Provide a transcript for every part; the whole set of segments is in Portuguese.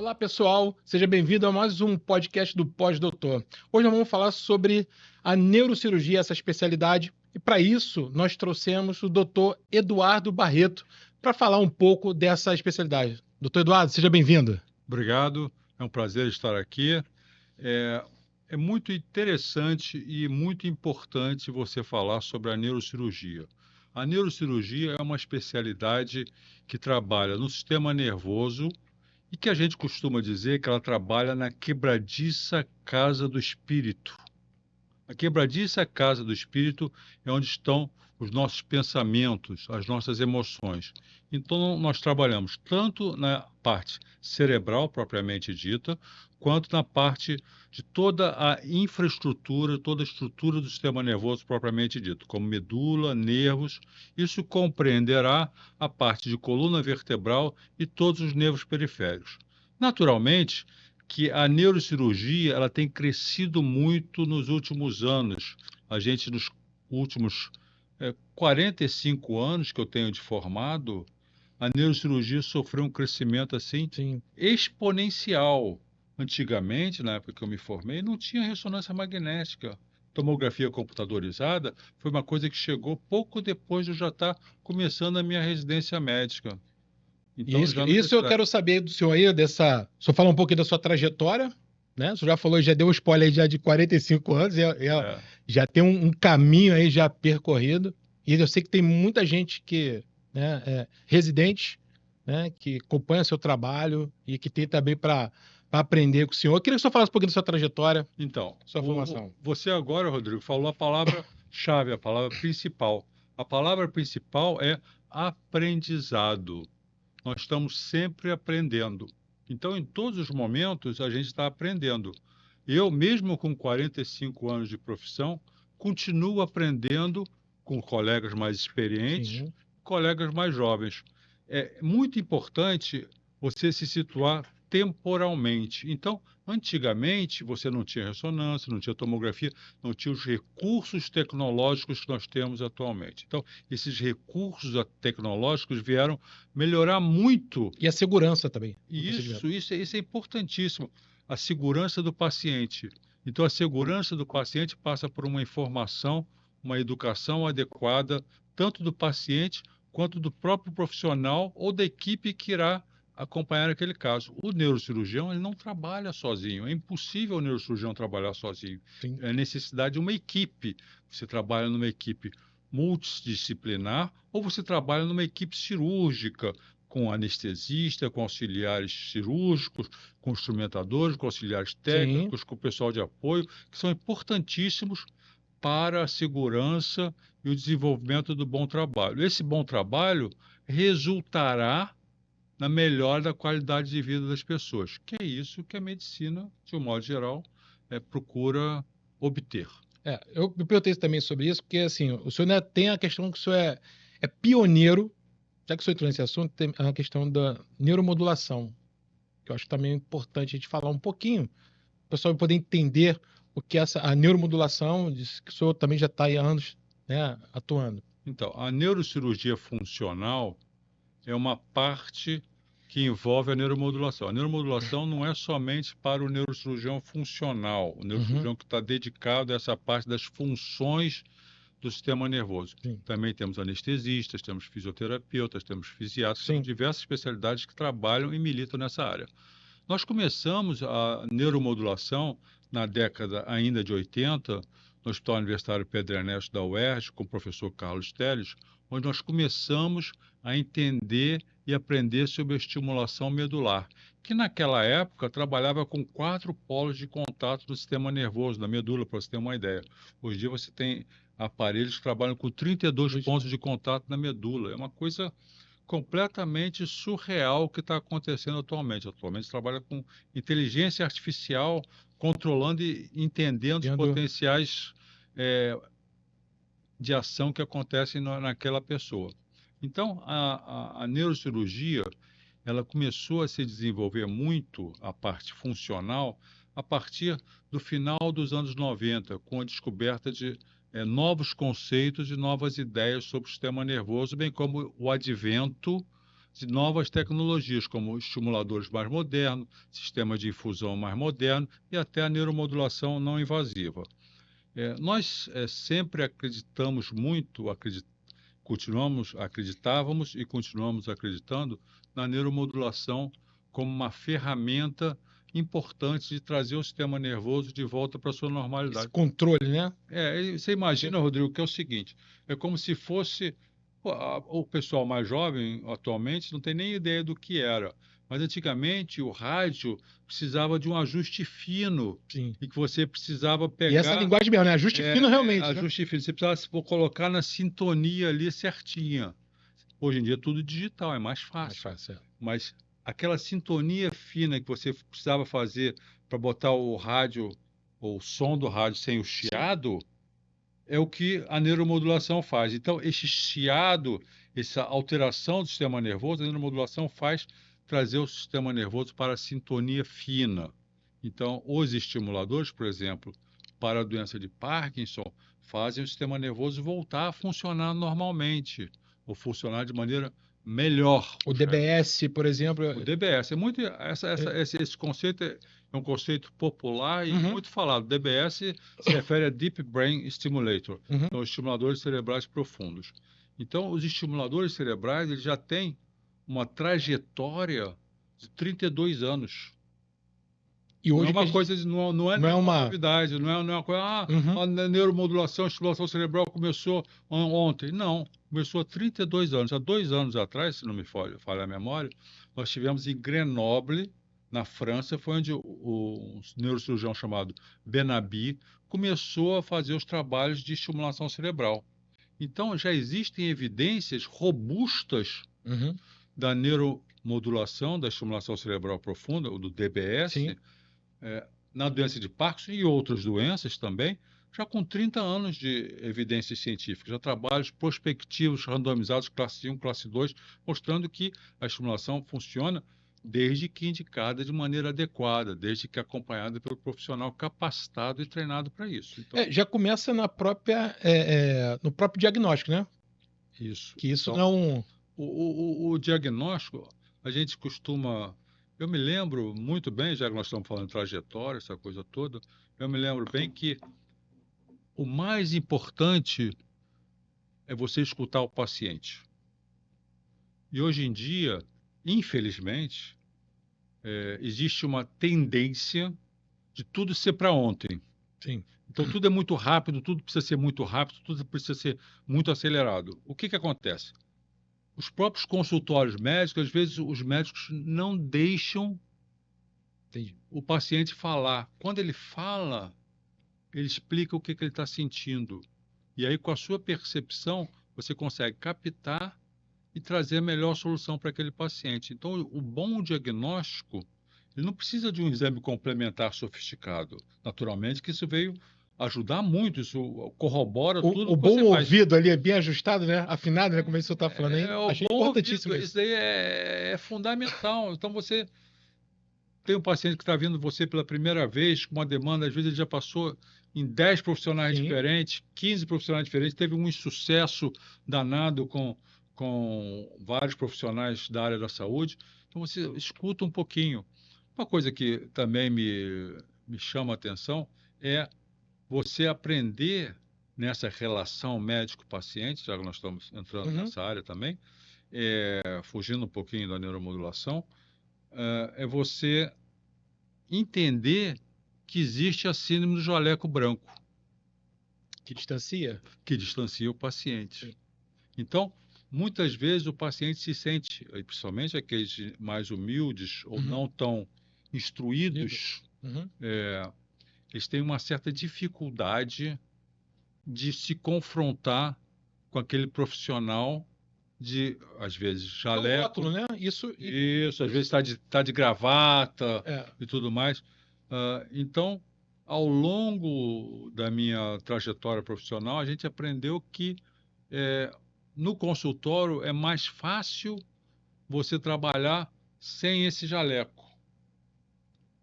Olá, pessoal. Seja bem-vindo a mais um podcast do Pós-Doutor. Hoje nós vamos falar sobre a neurocirurgia, essa especialidade. E para isso, nós trouxemos o Dr. Eduardo Barreto para falar um pouco dessa especialidade. Dr. Eduardo, seja bem-vindo. Obrigado, é um prazer estar aqui. É muito interessante e muito importante você falar sobre a neurocirurgia. A neurocirurgia é uma especialidade que trabalha no sistema nervoso e que a gente costuma dizer que ela trabalha na quebradiça casa do espírito. A quebradiça casa do espírito é onde estão os nossos pensamentos, as nossas emoções. Então, nós trabalhamos tanto na parte cerebral, propriamente dita, quanto na parte de toda a infraestrutura, toda a estrutura do sistema nervoso, propriamente dito, como medula, nervos. Isso compreenderá a parte de coluna vertebral e todos os nervos periféricos. Naturalmente, que a neurocirurgia ela tem crescido muito nos últimos anos. A gente, nos últimos 45 anos que eu tenho de formado, a neurocirurgia sofreu um crescimento assim exponencial. Antigamente, na época que eu me formei, não tinha ressonância magnética. Tomografia computadorizada foi uma coisa que chegou pouco depois de eu já estar começando a minha residência médica. Então, Isso eu quero saber do senhor aí, só falar um pouquinho da sua trajetória, né? O senhor já falou, já deu um spoiler aí já de 45 anos, já tem um caminho aí já percorrido, e eu sei que tem muita gente que, né, residente, né, que acompanha seu trabalho e que tem também para aprender com o senhor. Eu queria que o senhor falasse um pouquinho da sua trajetória, sua formação. Você agora, Rodrigo, falou a palavra-chave, a palavra principal. A palavra principal é aprendizado. Nós estamos sempre aprendendo. Então, em todos os momentos, a gente está aprendendo. Eu, mesmo com 45 anos de profissão, continuo aprendendo com colegas mais experientes, colegas mais jovens. É muito importante você se situar temporalmente. Então, antigamente, você não tinha ressonância, não tinha tomografia, não tinha os recursos tecnológicos que nós temos atualmente. Então, esses recursos tecnológicos vieram melhorar muito. E a segurança também. Isso é importantíssimo. A segurança do paciente. Então, a segurança do paciente passa por uma informação, uma educação adequada, tanto do paciente quanto do próprio profissional ou da equipe que irá acompanhar aquele caso. O neurocirurgião ele não trabalha sozinho. É impossível o neurocirurgião trabalhar sozinho. Sim. É necessidade de uma equipe. Você trabalha numa equipe multidisciplinar ou você trabalha numa equipe cirúrgica, com anestesista, com auxiliares cirúrgicos, com instrumentadores, com auxiliares técnicos, com pessoal de apoio, que são importantíssimos para a segurança e o desenvolvimento do bom trabalho. Esse bom trabalho resultará na melhora da qualidade de vida das pessoas, que é isso que a medicina, de um modo geral, procura obter. Eu me perguntei também sobre isso, porque assim, o senhor ainda tem a questão que o senhor é pioneiro, já que o senhor entrou nesse assunto, tem a questão da neuromodulação, que eu acho também importante a gente falar um pouquinho, o pessoal poder entender o que é a neuromodulação, que o senhor também já está há anos, né, atuando. Então, a neurocirurgia funcional é uma parte que envolve a neuromodulação. A neuromodulação não é somente para o neurocirurgião funcional, o neurocirurgião que está dedicado a essa parte das funções do sistema nervoso. Sim. Também temos anestesistas, temos fisioterapeutas, temos fisiatras, temos diversas especialidades que trabalham e militam nessa área. Nós começamos a neuromodulação na década ainda de 80, no Hospital Universitário Pedro Ernesto da UERJ, com o professor Carlos Telles, onde nós começamos a entender e aprender sobre a estimulação medular, que naquela época trabalhava com 4 polos de contato do sistema nervoso, da medula, para você ter uma ideia. Hoje em dia você tem aparelhos que trabalham com 32 pontos de contato na medula. É uma coisa completamente surreal o que está acontecendo atualmente. Atualmente se trabalha com inteligência artificial, controlando e entendendo os potenciais de ação que acontecem naquela pessoa. Então, a neurocirurgia, ela começou a se desenvolver muito, a parte funcional, a partir do final dos anos 90, com a descoberta de novos conceitos e novas ideias sobre o sistema nervoso, bem como o advento de novas tecnologias, como estimuladores mais modernos, sistemas de infusão mais modernos e até a neuromodulação não invasiva. Nós sempre acreditamos muito, acreditávamos e continuamos acreditando na neuromodulação como uma ferramenta importante de trazer o sistema nervoso de volta para a sua normalidade. Esse controle, né? E você imagina, Rodrigo, que é o seguinte, é como se fosse... O pessoal mais jovem, atualmente, não tem nem ideia do que era. Mas, antigamente, o rádio precisava de um ajuste fino. Sim. E que você precisava pegar... E essa linguagem mesmo, né? Ajuste fino realmente. Ajuste fino. Você precisava colocar na sintonia ali certinha. Hoje em dia, tudo digital, é mais fácil. Mais fácil, Mas aquela sintonia fina que você precisava fazer para botar o rádio, ou o som do rádio sem o chiado... é o que a neuromodulação faz. Então, esse chiado, essa alteração do sistema nervoso, a neuromodulação faz trazer o sistema nervoso para a sintonia fina. Então, os estimuladores, por exemplo, para a doença de Parkinson, fazem o sistema nervoso voltar a funcionar normalmente, ou funcionar de maneira melhor. O DBS, por exemplo... O DBS. Esse conceito é um conceito popular e muito falado. DBS se refere a Deep Brain Stimulator, são estimuladores cerebrais profundos. Então, os estimuladores cerebrais eles já têm uma trajetória de 32 anos. E hoje não é uma coisa, não é uma novidade, não é uma coisa, a neuromodulação, a estimulação cerebral começou ontem. Não, começou há 32 anos. Há 2 anos atrás, se não me falha a memória, nós tivemos em Grenoble, na França, foi onde um neurocirurgião chamado Benabi começou a fazer os trabalhos de estimulação cerebral. Então, já existem evidências robustas da neuromodulação, da estimulação cerebral profunda, do DBS, na doença de Parkinson e outras doenças também, já com 30 anos de evidências científicas, já trabalhos prospectivos, randomizados, classe 1, classe 2, mostrando que a estimulação funciona desde que indicada de maneira adequada, desde que acompanhada pelo profissional capacitado e treinado para isso. Então, já começa na própria, no próprio diagnóstico, né? Isso. Que isso então, não... O diagnóstico, a gente costuma... Eu me lembro muito bem, já que nós estamos falando de trajetória, essa coisa toda, eu me lembro bem que o mais importante é você escutar o paciente. E hoje em dia, infelizmente, existe uma tendência de tudo ser para ontem. Sim. Então, tudo é muito rápido, tudo precisa ser muito rápido, tudo precisa ser muito acelerado. O que acontece? Os próprios consultórios médicos, às vezes, os médicos não deixam o paciente falar. Quando ele fala, ele explica o que ele está sentindo. E aí, com a sua percepção, você consegue captar e trazer a melhor solução para aquele paciente. Então, o bom diagnóstico, ele não precisa de um exame complementar sofisticado. Naturalmente que isso veio ajudar muito, isso corrobora tudo. O bom ouvido ali é bem ajustado, né? Afinado, né? Como é que você está falando aí? Achei importantíssimo. Isso daí é fundamental. Então, você tem um paciente que está vindo você pela primeira vez, com uma demanda, às vezes ele já passou em 10 profissionais diferentes, 15 profissionais diferentes, teve um insucesso danado com vários profissionais da área da saúde. Então, você escuta um pouquinho. Uma coisa que também me chama a atenção é você aprender nessa relação médico-paciente, já que nós estamos entrando nessa área também, fugindo um pouquinho da neuromodulação, é você entender que existe a síndrome do jaleco branco. Que distancia? Que distancia o paciente. Sim. Então, muitas vezes o paciente se sente, principalmente aqueles mais humildes ou não tão instruídos, eles têm uma certa dificuldade de se confrontar com aquele profissional de, às vezes, jaleco. Rótulo, né? Isso, às vezes está de gravata e tudo mais. Então, ao longo da minha trajetória profissional, a gente aprendeu que no consultório é mais fácil você trabalhar sem esse jaleco.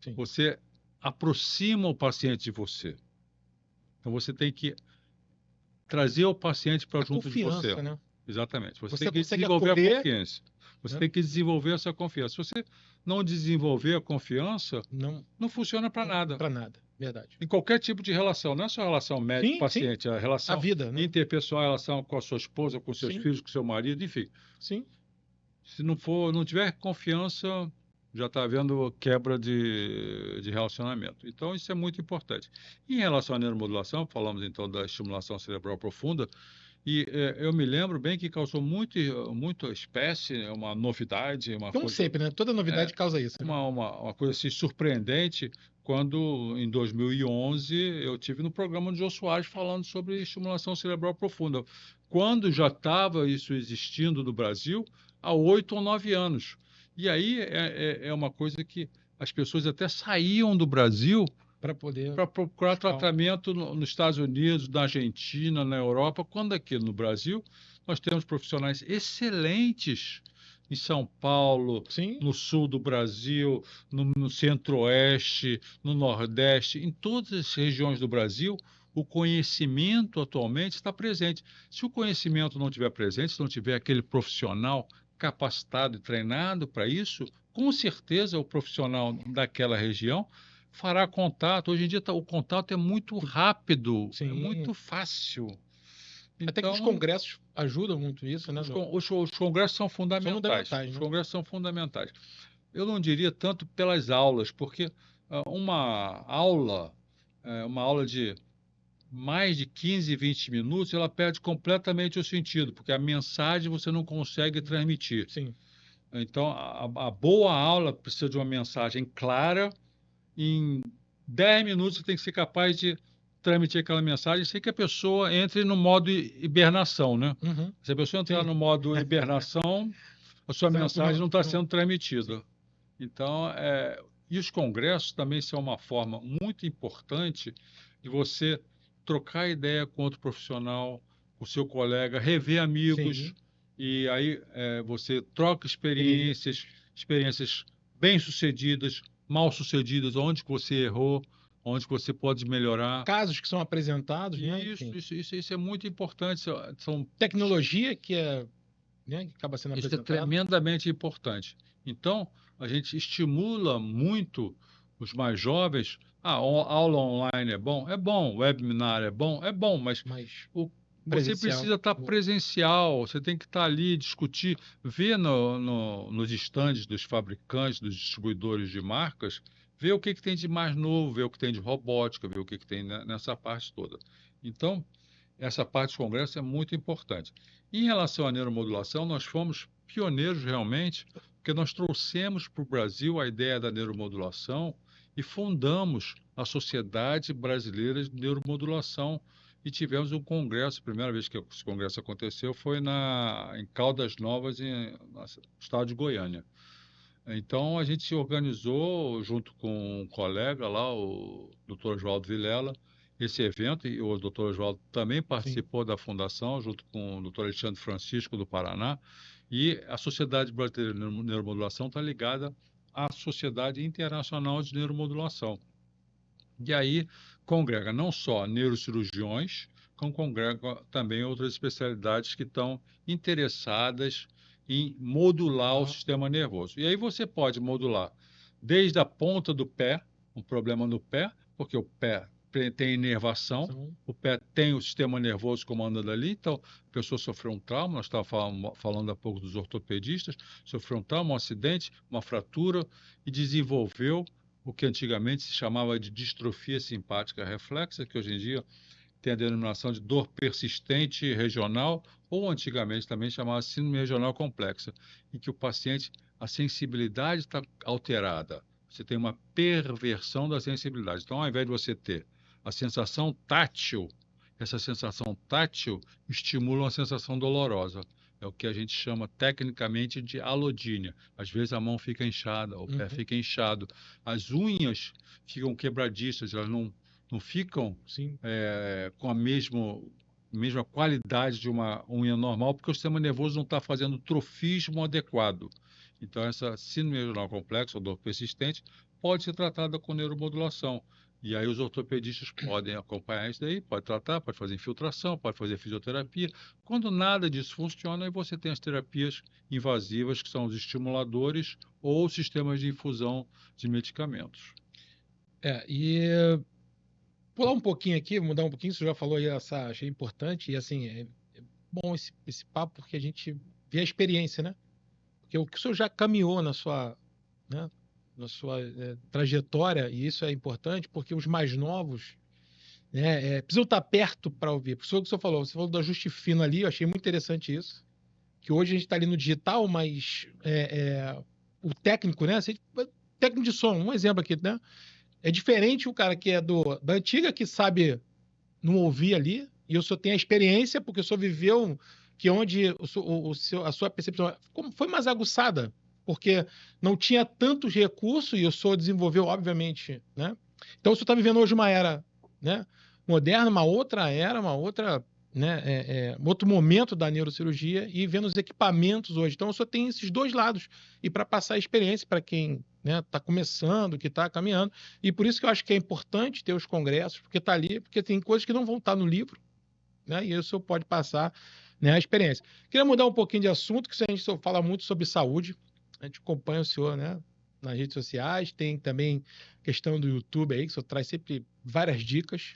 Sim. Você aproxima o paciente de você. Então, você tem que trazer o paciente para junto de você. Né? Exatamente. Você você tem que consegue desenvolver acolher, a confiança. Você tem que desenvolver essa confiança. Se você não desenvolver a confiança, não funciona para nada. Para nada, verdade. Em qualquer tipo de relação, não é só a relação médico-paciente, a relação vida, né? interpessoal, a relação com a sua esposa, com seus filhos, com seu marido, enfim. Sim. Se não tiver confiança, já está havendo quebra de relacionamento. Então, isso é muito importante. Em relação à neuromodulação, falamos então da estimulação cerebral profunda, e eu me lembro bem que causou muito espécie, uma novidade, Como sempre, né? Toda novidade causa isso. Né? Uma coisa assim surpreendente, quando em 2011 eu tive no programa do Jô Soares falando sobre estimulação cerebral profunda, quando já estava isso existindo no Brasil há 8 ou 9 anos. E aí é uma coisa que as pessoas até saíam do Brasil para procurar tratamento nos Estados Unidos, na Argentina, na Europa, quando aqui no Brasil nós temos profissionais excelentes em São Paulo, no sul do Brasil, no centro-oeste, no nordeste, em todas as regiões do Brasil, o conhecimento atualmente está presente. Se o conhecimento não estiver presente, se não tiver aquele profissional capacitado e treinado para isso, com certeza o profissional daquela região fará contato. Hoje em dia o contato é muito rápido, é muito fácil. Então, até que os congressos ajudam muito isso, né? Os congressos são fundamentais. Os congressos são fundamentais. Eu não diria tanto pelas aulas, porque uma aula de mais de 15, 20 minutos, ela perde completamente o sentido, porque a mensagem você não consegue transmitir. Sim. Então, a boa aula precisa de uma mensagem clara. Em 10 minutos você tem que ser capaz de transmitir aquela mensagem sem que a pessoa entre no modo hibernação, né? Uhum. Se a pessoa entrar no modo hibernação, a sua mensagem não está sendo transmitida. Então, e os congressos também são uma forma muito importante de você trocar ideia com outro profissional, com o seu colega, rever amigos, e aí você troca experiências bem-sucedidas, mal-sucedidas, onde que você errou, onde que você pode melhorar. Casos que são apresentados, né? Isso é muito importante. São tecnologia que acaba sendo apresentada. Isso é tremendamente importante. Então, a gente estimula muito os mais jovens. Aula online é bom, webinar é bom, mas você precisa estar presencial, você tem que estar ali, discutir, ver nos estandes dos fabricantes, dos distribuidores de marcas, ver o que tem de mais novo, ver o que tem de robótica, ver o que tem nessa parte toda. Então, essa parte do congresso é muito importante. Em relação à neuromodulação, nós fomos pioneiros realmente, porque nós trouxemos para o Brasil a ideia da neuromodulação e fundamos a Sociedade Brasileira de Neuromodulação e tivemos um congresso. A primeira vez que esse congresso aconteceu foi em Caldas Novas, no estado de Goiânia. Então, a gente se organizou junto com um colega lá, o Dr. Oswaldo Vilela, esse evento, e o Dr. Oswaldo também participou da fundação, junto com o Dr. Alexandre Francisco, do Paraná, e a Sociedade Brasileira de Neuromodulação está ligada à Sociedade Internacional de Neuromodulação. E aí congrega não só neurocirurgiões, como congrega também outras especialidades que estão interessadas em modular o sistema nervoso. E aí você pode modular desde a ponta do pé, um problema no pé, porque o pé tem inervação, o pé tem o sistema nervoso comandando ali, então a pessoa sofreu um trauma, nós estávamos falando há pouco dos ortopedistas, sofreu um trauma, um acidente, uma fratura e desenvolveu o que antigamente se chamava de distrofia simpática reflexa, que hoje em dia tem a denominação de dor persistente regional, ou antigamente também chamava síndrome regional complexa, em que o paciente, a sensibilidade está alterada. Você tem uma perversão da sensibilidade. Então, ao invés de você ter a sensação tátil, essa sensação tátil estimula uma sensação dolorosa. É o que a gente chama tecnicamente de alodínia. Às vezes a mão fica inchada, o pé fica inchado. As unhas ficam quebradiças, elas não ficam com a mesma qualidade de uma unha normal, porque o sistema nervoso não está fazendo o trofismo adequado. Então, essa síndrome regional complexa, ou dor persistente, pode ser tratada com neuromodulação. E aí os ortopedistas podem acompanhar isso daí, pode tratar, pode fazer infiltração, pode fazer fisioterapia. Quando nada disso funciona, aí você tem as terapias invasivas, que são os estimuladores ou sistemas de infusão de medicamentos. E pular um pouquinho aqui, mudar um pouquinho, você já falou aí, achei importante, e assim, é bom esse papo, porque a gente vê a experiência, né? Porque o que o senhor já caminhou né, na sua trajetória, e isso é importante, porque os mais novos, né, precisam estar perto para ouvir. Porque o que o senhor falou, você falou do ajuste fino ali, eu achei muito interessante isso, que hoje a gente está ali no digital, mas o técnico, né? Técnico de som, um exemplo aqui, né? É diferente o cara que é da antiga, que sabe não ouvir ali, e eu só tenho a experiência, porque o senhor viveu que onde a sua percepção foi mais aguçada, porque não tinha tantos recursos, e o senhor desenvolveu, obviamente, né? Então o senhor está vivendo hoje uma era, né, moderna, uma outra era, uma outra, né, outro momento da neurocirurgia, e vendo os equipamentos hoje. Então o senhor tem esses dois lados, e para passar a experiência para quem está começando, que está caminhando. E por isso que eu acho que é importante ter os congressos, porque está ali, porque tem coisas que não vão estar no livro, né? E isso pode passar, né, a experiência. Queria mudar um pouquinho de assunto, que a gente só fala muito sobre saúde. A gente acompanha o senhor, né, nas redes sociais, tem também questão do YouTube aí, que o senhor traz sempre várias dicas.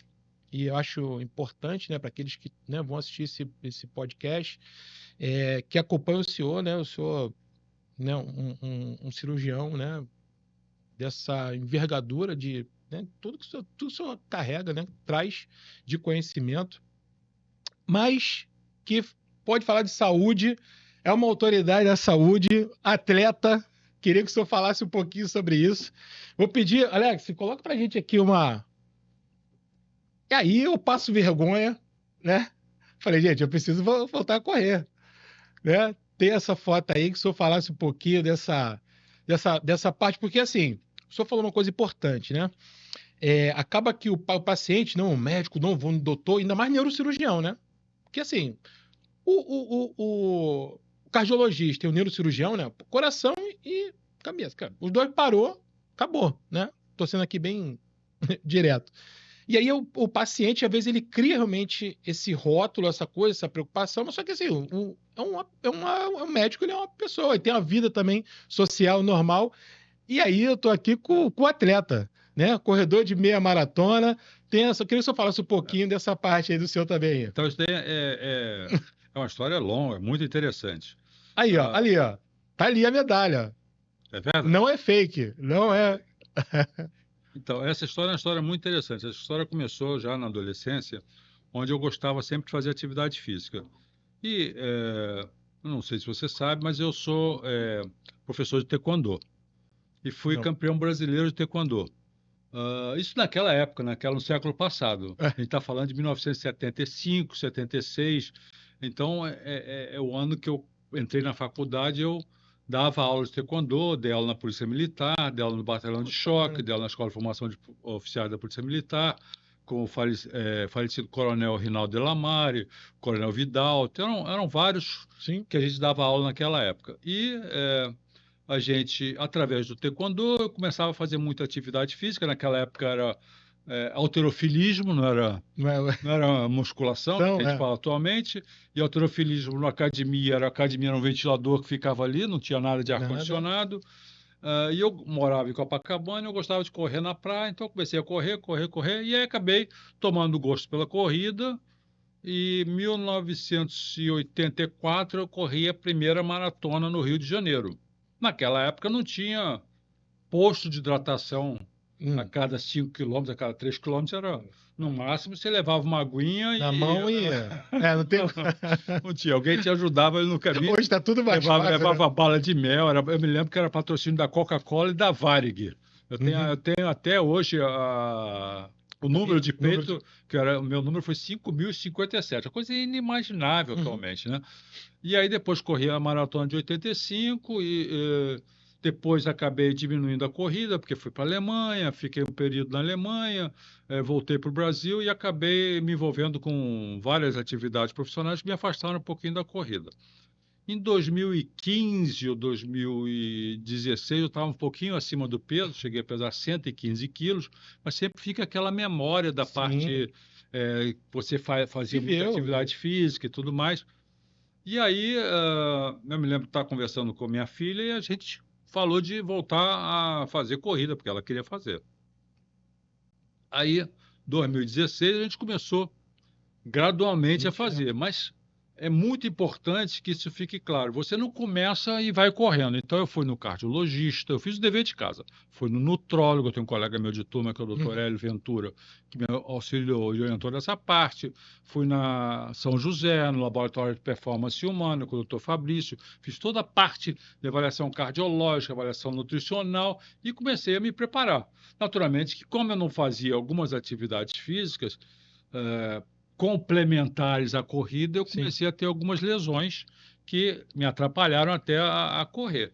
E eu acho importante, né, para aqueles que, né, vão assistir esse podcast, que acompanham o senhor, né, um cirurgião, né, dessa envergadura de, né, tudo que o senhor carrega, né, traz de conhecimento, mas que pode falar de saúde, é uma autoridade da saúde, atleta. Queria que o senhor falasse um pouquinho sobre isso. Vou pedir, Alex, coloca pra gente aqui uma. E aí eu passo vergonha, né? Falei, gente, eu preciso voltar a correr, né? Ter essa foto aí, que o senhor falasse um pouquinho dessa parte, porque assim, o senhor falou uma coisa importante, né? Acaba que o paciente, não o médico, não o doutor, ainda mais neurocirurgião, né? Porque assim, o cardiologista e o neurocirurgião, né? Coração e cabeça, cara. Os dois parou, acabou, né? Tô sendo aqui bem direto. E aí o paciente, às vezes, ele cria realmente esse rótulo, essa coisa, essa preocupação, mas só que assim, um médico, ele é uma pessoa, ele tem uma vida também social normal. E aí eu tô aqui com o atleta, né? Corredor de meia maratona. Eu queria que você falasse um pouquinho dessa parte aí do seu também. Então, isso daí é uma história longa, muito interessante. Aí, ó, ali, ó. Tá ali a medalha. É verdade? Não é fake, não é. Então, essa história é uma história muito interessante. Essa história começou já na adolescência, onde eu gostava sempre de fazer atividade física. E, eu não sei se você sabe, mas eu sou professor de taekwondo e fui Não. campeão brasileiro de taekwondo. Isso naquela época, no século passado. A gente está falando de 1975, 76. Então, é o ano que eu entrei na faculdade, eu dava aula de taekwondo, dei aula na Polícia Militar, dei aula no Batalhão de Choque, dei aula na Escola de Formação de Oficiais da Polícia Militar, com o falecido Coronel Rinaldo Delamare, Coronel Vidal. Então, eram vários Sim. que a gente dava aula naquela época. E a gente, através do taekwondo, eu começava a fazer muita atividade física. Naquela época era halterofilismo, não era musculação, que a gente fala atualmente. E halterofilismo na academia, a academia era um ventilador que ficava ali, não tinha nada de ar-condicionado. E eu morava em Copacabana, eu gostava de correr na praia, então eu comecei a correr, e aí acabei tomando gosto pela corrida. E em 1984 eu corri a primeira maratona no Rio de Janeiro. Naquela época não tinha posto de hidratação a cada 5 quilômetros, a cada 3 quilômetros, era no máximo você levava uma aguinha na mão e. Não tem. Não tinha, alguém te ajudava ali no caminho. Hoje está tudo mais levava, fácil. Levava né? bala de mel, eu me lembro que era patrocínio da Coca-Cola e da Varig. Eu tenho até hoje o número de peito, que o meu número foi 5.057, uma coisa inimaginável atualmente, né? E aí depois corri a maratona de 85 e depois acabei diminuindo a corrida, porque fui para a Alemanha, fiquei um período na Alemanha, voltei para o Brasil e acabei me envolvendo com várias atividades profissionais que me afastaram um pouquinho da corrida. Em 2015 ou 2016, eu estava um pouquinho acima do peso, cheguei a pesar 115 quilos, mas sempre fica aquela memória da parte que você fazia muita Viveu. atividade física e tudo mais. E aí, eu me lembro de estar conversando com minha filha e a gente falou de voltar a fazer corrida, porque ela queria fazer. Aí, 2016, a gente começou gradualmente a fazer, mas é muito importante que isso fique claro. Você não começa e vai correndo. Então, eu fui no cardiologista, eu fiz o dever de casa. Fui no nutrólogo, eu tenho um colega meu de turma, que é o Dr. Hélio Ventura, que me auxiliou e orientou nessa parte. Fui na São José, no Laboratório de Performance Humana, com o Dr. Fabrício. Fiz toda a parte de avaliação cardiológica, avaliação nutricional e comecei a me preparar. Naturalmente que, como eu não fazia algumas atividades físicas, complementares à corrida, eu comecei a ter algumas lesões que me atrapalharam até a correr.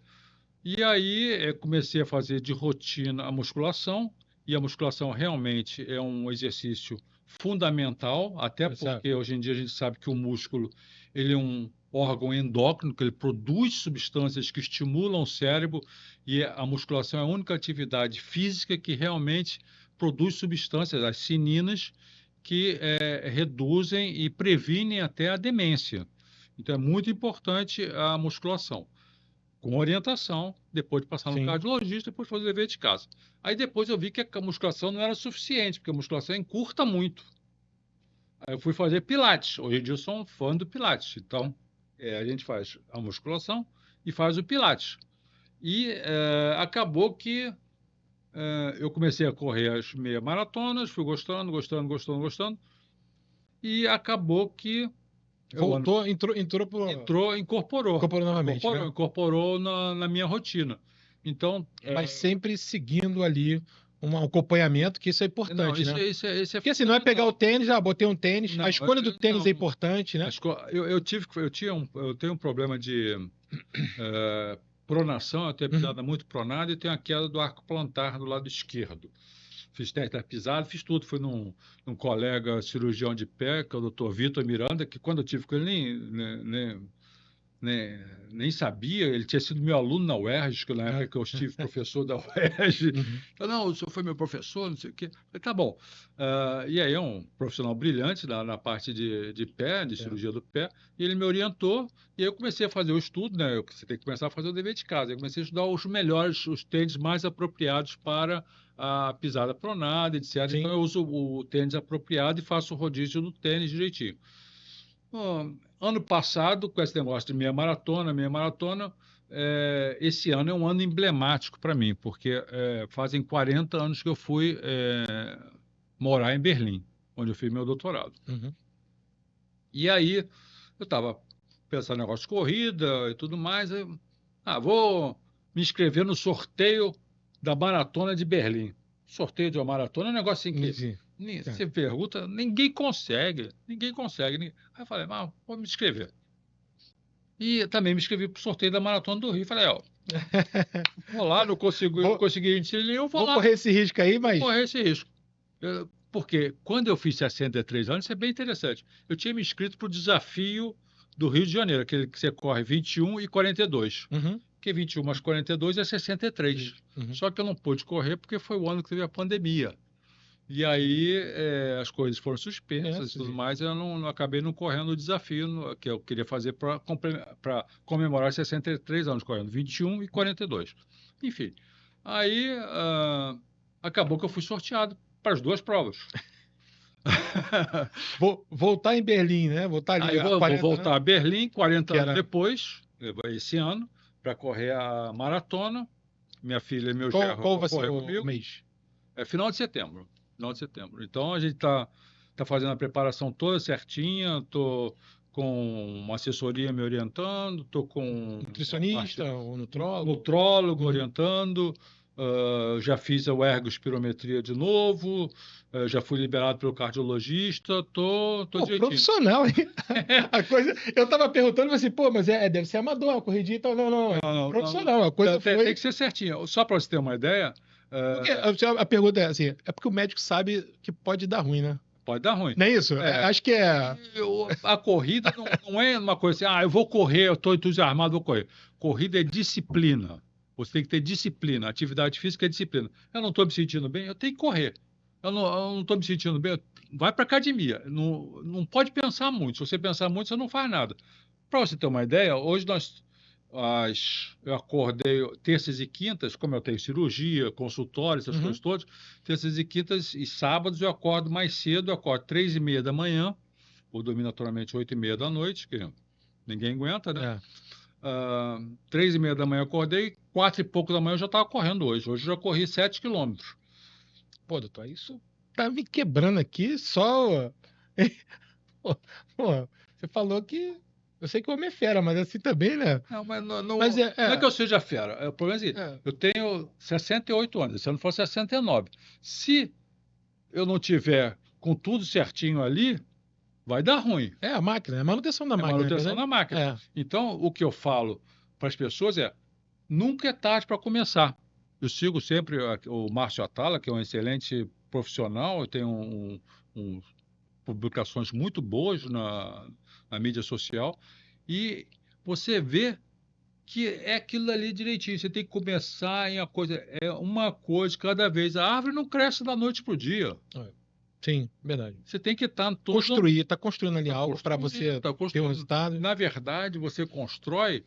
E aí comecei a fazer de rotina a musculação, e a musculação realmente é um exercício fundamental, até porque hoje em dia a gente sabe que o músculo ele é um órgão endócrino, que ele produz substâncias que estimulam o cérebro, e a musculação é a única atividade física que realmente produz substâncias, as sininas, que reduzem e previnem até a demência. Então, é muito importante a musculação, com orientação, depois de passar no cardiologista, depois fazer o dever de casa. Aí depois eu vi que a musculação não era suficiente, porque a musculação encurta muito. Aí eu fui fazer pilates. Hoje em dia eu sou um fã do pilates. Então, a gente faz a musculação e faz o pilates. E acabou que eu comecei a correr as meia maratonas, fui gostando, e acabou que voltou, incorporou novamente, incorporou na minha rotina. Então, mas sempre seguindo ali um acompanhamento, que isso é importante, não, né? Isso é porque assim, não é pegar o tênis, botei um tênis, não, a escolha do tênis é importante, né? Eu tenho um problema de pronação, eu tenho a pisada muito pronada e tenho a queda do arco plantar do lado esquerdo. Fiz técnica pisada, fiz tudo. Fui num colega cirurgião de pé, que é o Dr. Vitor Miranda, que quando eu tive com ele nem sabia, ele tinha sido meu aluno na UERJ, que na época que eu estive professor da UERJ. Falei, não, o senhor foi meu professor, não sei o quê. Falei, tá bom. E aí é um profissional brilhante na parte de pé, de cirurgia do pé, e ele me orientou, e aí eu comecei a fazer o estudo, né? Você tem que começar a fazer o dever de casa. Eu comecei a estudar os melhores, os tênis mais apropriados para a pisada pronada, etc. Então eu uso o tênis apropriado e faço o rodízio do tênis direitinho. Ano passado, com esse negócio de meia maratona, esse ano é um ano emblemático para mim, porque fazem 40 anos que eu fui morar em Berlim, onde eu fiz meu doutorado. E aí, eu estava pensando no negócio de corrida e tudo mais, vou me inscrever no sorteio da Maratona de Berlim. Sorteio de uma maratona é um negócio assim que... Você pergunta, ninguém consegue. Aí eu falei, vou me inscrever. E também me inscrevi para o sorteio da Maratona do Rio. Falei, vou lá, não consegui nenhum, vou lá. Correr esse risco aí, mas... Vou correr esse risco. Porque quando eu fiz 63 anos, isso é bem interessante. Eu tinha me inscrito para o desafio do Rio de Janeiro, aquele que você corre 21 e 42. Porque 21 mais 42 é 63. Só que eu não pude correr porque foi o ano que teve a pandemia. E aí as coisas foram suspensas e tudo mais, eu acabei não correndo o desafio que eu queria fazer para comemorar 63 anos correndo, 21 e 42. Enfim, aí acabou que eu fui sorteado para as duas provas. Vou voltar em Berlim, né? Voltar ali. Aí vou voltar a Berlim, 40 anos depois, esse ano, para correr a maratona. Minha filha e meu genro qual vai ser o mês? É final de setembro. Então, a gente está fazendo a preparação toda certinha, estou com uma assessoria me orientando, estou com... Nutricionista, ou nutrólogo? Nutrólogo orientando, já fiz a ergospirometria de novo, já fui liberado pelo cardiologista, estou direitinho. Profissional, hein? A coisa, eu estava perguntando, assim, mas deve ser amador, uma corridinha, então não, profissional, a coisa tem que ser certinha. Só para você ter uma ideia... a pergunta é assim, é porque o médico sabe que pode dar ruim, né? Pode dar ruim. Não é isso? Acho que é. A corrida não é uma coisa assim, eu vou correr, eu estou entusiasmado, vou correr. Corrida é disciplina. Você tem que ter disciplina. Atividade física é disciplina. Eu não estou me sentindo bem, eu tenho que correr. Eu não estou me sentindo bem, vai para academia. Não pode pensar muito. Se você pensar muito, você não faz nada. Para você ter uma ideia, hoje eu acordei terças e quintas, como eu tenho cirurgia, consultório, essas coisas todas, terças e quintas e sábados eu acordo mais cedo, eu acordo 3h30 da manhã, vou dormir naturalmente 8h30 da noite, que ninguém aguenta, né? 3h30 da manhã eu acordei, 4 e pouco da manhã eu já estava correndo hoje. Hoje eu já corri 7 quilômetros. Pô, doutor, isso tá me quebrando aqui só. Pô, você falou que. Eu sei que o homem é fera, mas assim também, né? Não, mas não Mas é que eu seja fera. O problema é assim, eu tenho 68 anos, se eu não for 69. Se eu não tiver com tudo certinho ali, vai dar ruim. É a máquina, é a manutenção da máquina. Manutenção da máquina. Então, o que eu falo para as pessoas é, nunca é tarde para começar. Eu sigo sempre o Márcio Atala, que é um excelente profissional, eu tenho publicações muito boas na mídia social, e você vê que é aquilo ali direitinho. Você tem que começar em uma coisa de cada vez. A árvore não cresce da noite para o dia. Sim, verdade. Você tem que estar está construindo ali algo para você ter um resultado. Na verdade, você constrói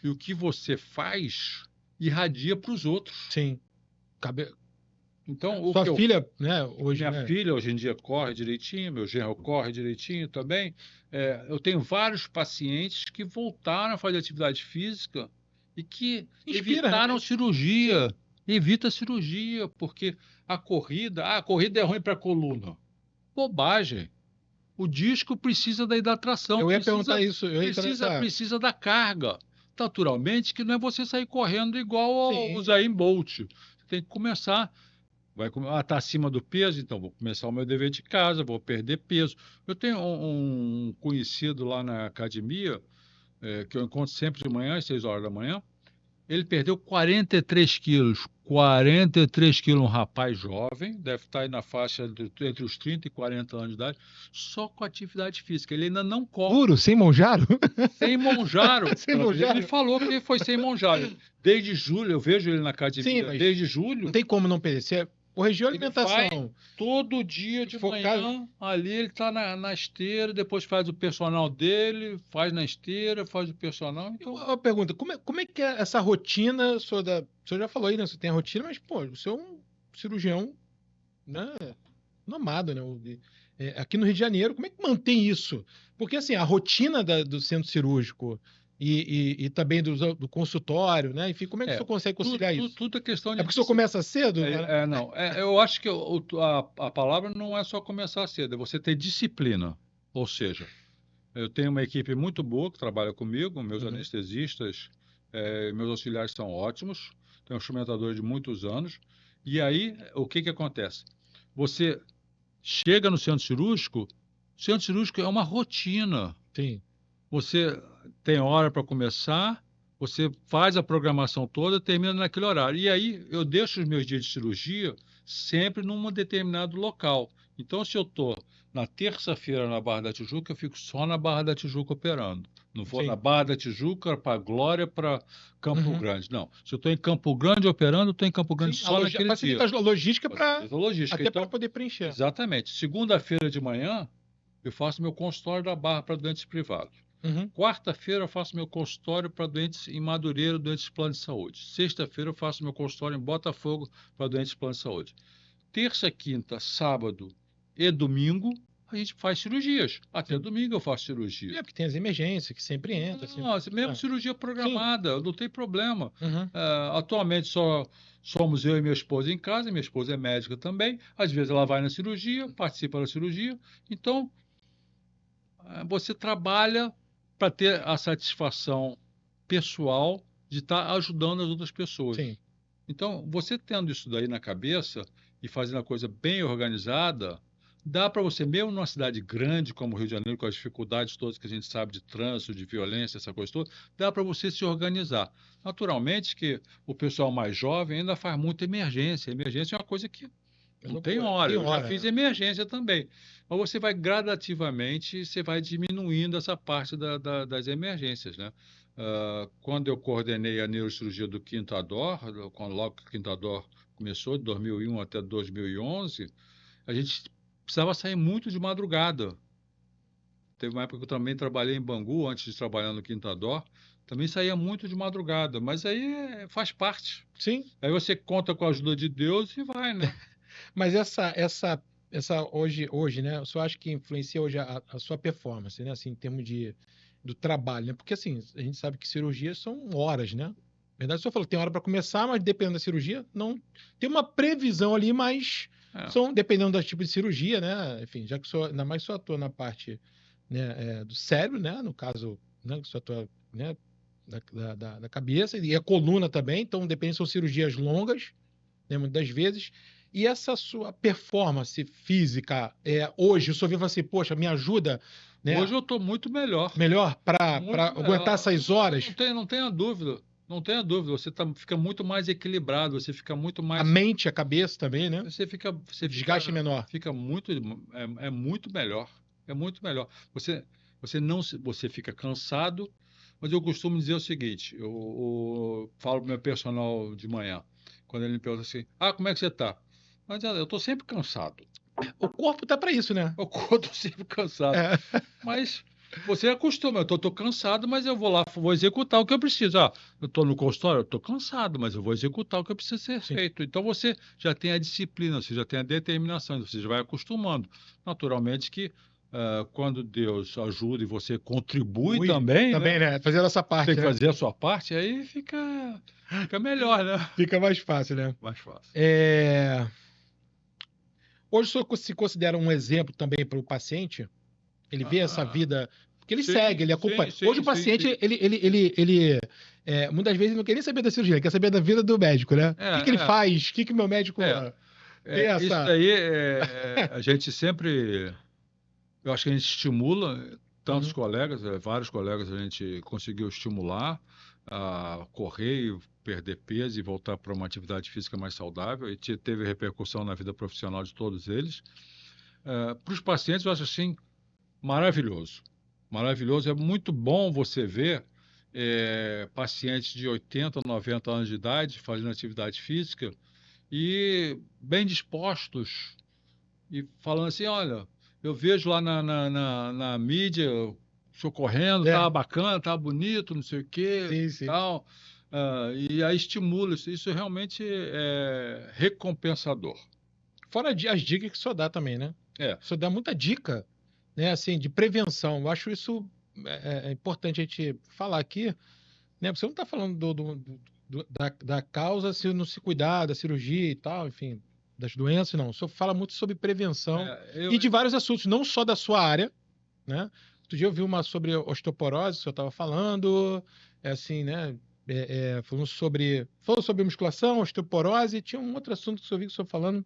e o que você faz irradia para os outros. Sim. Então, sua filha, né, hoje... Minha filha hoje em dia corre direitinho, meu genro corre direitinho também. Eu tenho vários pacientes que voltaram a fazer atividade física e que evitaram cirurgia. Evita cirurgia, porque a corrida é ruim para a coluna. Bobagem. O disco precisa da hidratação. Eu ia perguntar isso. Precisa da carga. Naturalmente, que não é você sair correndo igual ao Usain Bolt. Você tem que começar. Está acima do peso, então vou começar o meu dever de casa, vou perder peso. Eu tenho um conhecido lá na academia, que eu encontro sempre de manhã, às 6 horas da manhã. Ele perdeu 43 quilos. 43 quilos, um rapaz jovem, deve estar aí na faixa entre os 30 e 40 anos de idade, só com atividade física. Ele ainda não corre. Puro, sem Monjaro? Sem Monjaro. Sem Monjaro. Ele falou que foi sem Monjaro. Desde julho, eu vejo ele na academia. Sim, desde julho. Não tem como não perder. Corrigiu a alimentação. Todo dia de manhã, ali ele está na esteira, depois faz o personal dele, faz na esteira, faz o personal. Então... Uma pergunta, como é que é essa rotina? O senhor já falou aí, né? Você tem a rotina, mas, pô, o senhor é um cirurgião, né, nomado, né? Aqui no Rio de Janeiro, como é que mantém isso? Porque, assim, a rotina do centro cirúrgico e também do consultório, né? Enfim, como é que o senhor consegue conciliar isso? Tudo é questão de... É porque o senhor começa cedo? Não. Eu acho que a palavra não é só começar cedo, é você ter disciplina. Ou seja, eu tenho uma equipe muito boa que trabalha comigo, meus anestesistas, meus auxiliares são ótimos, tenho um instrumentador de muitos anos. E aí, o que acontece? Você chega no centro cirúrgico, o centro cirúrgico é uma rotina. Sim. Você tem hora para começar, você faz a programação toda, termina naquele horário. E aí eu deixo os meus dias de cirurgia sempre num determinado local. Então, se eu estou na terça-feira na Barra da Tijuca, eu fico só na Barra da Tijuca operando. Não vou na Barra da Tijuca, para Glória, para Campo Grande. Não. Se eu estou em Campo Grande operando, eu estou em Campo Grande só naquele dia. Facilita a logística para então, poder preencher. Exatamente. Segunda-feira de manhã, eu faço meu consultório da Barra para doentes privados. Quarta-feira eu faço meu consultório para doentes em Madureira, doentes de plano de saúde. Sexta-feira eu faço meu consultório em Botafogo para doentes de plano de saúde. Terça, quinta, sábado e domingo a gente faz cirurgias. Até domingo eu faço cirurgia. Porque tem as emergências que sempre entram. Mesmo cirurgia programada, não tem problema. Atualmente só somos eu e minha esposa em casa, minha esposa é médica também. Às vezes ela vai na cirurgia, participa da cirurgia. Então, você trabalha para ter a satisfação pessoal de estar ajudando as outras pessoas. Sim. Então, você tendo isso daí na cabeça e fazendo a coisa bem organizada, dá para você, mesmo numa cidade grande como o Rio de Janeiro, com as dificuldades todas que a gente sabe de trânsito, de violência, essa coisa toda, dá para você se organizar. Naturalmente que o pessoal mais jovem ainda faz muita emergência. Emergência é uma coisa que Não tem hora. Eu já fiz emergência também. Mas você vai gradativamente, você vai diminuindo essa parte das emergências, né? Quando eu coordenei a neurocirurgia do Quintador, logo que o Quintador começou, de 2001 até 2011, a gente precisava sair muito de madrugada. Teve uma época que eu também trabalhei em Bangu, antes de trabalhar no Quintador, também saía muito de madrugada, mas aí faz parte. Sim. Aí você conta com a ajuda de Deus e vai, né? Mas essa hoje, né? Eu só acho que influencia hoje a sua performance, né? Assim, em termos do trabalho, né? Porque assim, a gente sabe que cirurgias são horas, né? Na verdade, o senhor falou, tem hora para começar, mas dependendo da cirurgia, não tem uma previsão ali, mas dependendo do tipo de cirurgia, né? Enfim, já que o senhor, ainda mais só atua na parte, né, do cérebro, né? No caso, né, que só atua, né, da cabeça e a coluna também, então depende, são cirurgias longas, né, muitas das vezes. E essa sua performance física, hoje, o senhor vê e fala assim, poxa, me ajuda, né? Hoje eu estou muito melhor. Melhor para aguentar essas horas? Não tenha dúvida. Não tenha dúvida. Você fica muito mais equilibrado, você fica muito mais... A mente, a cabeça também, né? Desgaste menor. Fica muito... É muito melhor. É muito melhor. Você fica cansado, mas eu costumo dizer o seguinte, eu falo para o meu personal de manhã, quando ele me pergunta assim, como é que você está? Mas eu estou sempre cansado. O corpo tá para isso, né? O corpo está sempre cansado. Mas você acostuma. Eu estou cansado, mas eu vou lá, vou executar o que eu preciso. Eu estou no consultório, eu estou cansado, mas eu vou executar o que precisa ser feito. Então você já tem a disciplina, você já tem a determinação, você já vai acostumando. Naturalmente que quando Deus ajuda e você contribui também, né? Fazendo essa parte. Tem que fazer a sua parte, aí fica melhor, né? Fica mais fácil, né? Mais fácil. Hoje o senhor se considera um exemplo também para o paciente? Ele vê essa vida, porque ele segue, ele acompanha. Hoje o paciente, ele muitas vezes não quer nem saber da cirurgia, ele quer saber da vida do médico, né? O que ele faz? O que o meu médico tem essa... Isso daí, a gente sempre... Eu acho que a gente estimula tantos colegas, vários colegas a gente conseguiu estimular a correr, perder peso e voltar para uma atividade física mais saudável, e teve repercussão na vida profissional de todos eles. Para os pacientes, eu acho assim, maravilhoso. Maravilhoso. É muito bom você ver pacientes de 80, 90 anos de idade fazendo atividade física e bem dispostos e falando assim, olha, eu vejo lá na mídia, socorrendo, tá bacana, tá bonito, não sei o quê, tal. E aí estimula, isso realmente é recompensador. Fora as dicas que o senhor dá também, né? O senhor dá muita dica, né, assim, de prevenção. Eu acho isso importante a gente falar aqui, né? Você não está falando da causa se não se cuidar, da cirurgia e tal, enfim, das doenças, não. O senhor fala muito sobre prevenção e de vários assuntos, não só da sua área, né? Outro dia eu vi uma sobre osteoporose, que o senhor estava falando, assim, né? Falando sobre musculação, osteoporose, e tinha um outro assunto que eu vi que o senhor falando,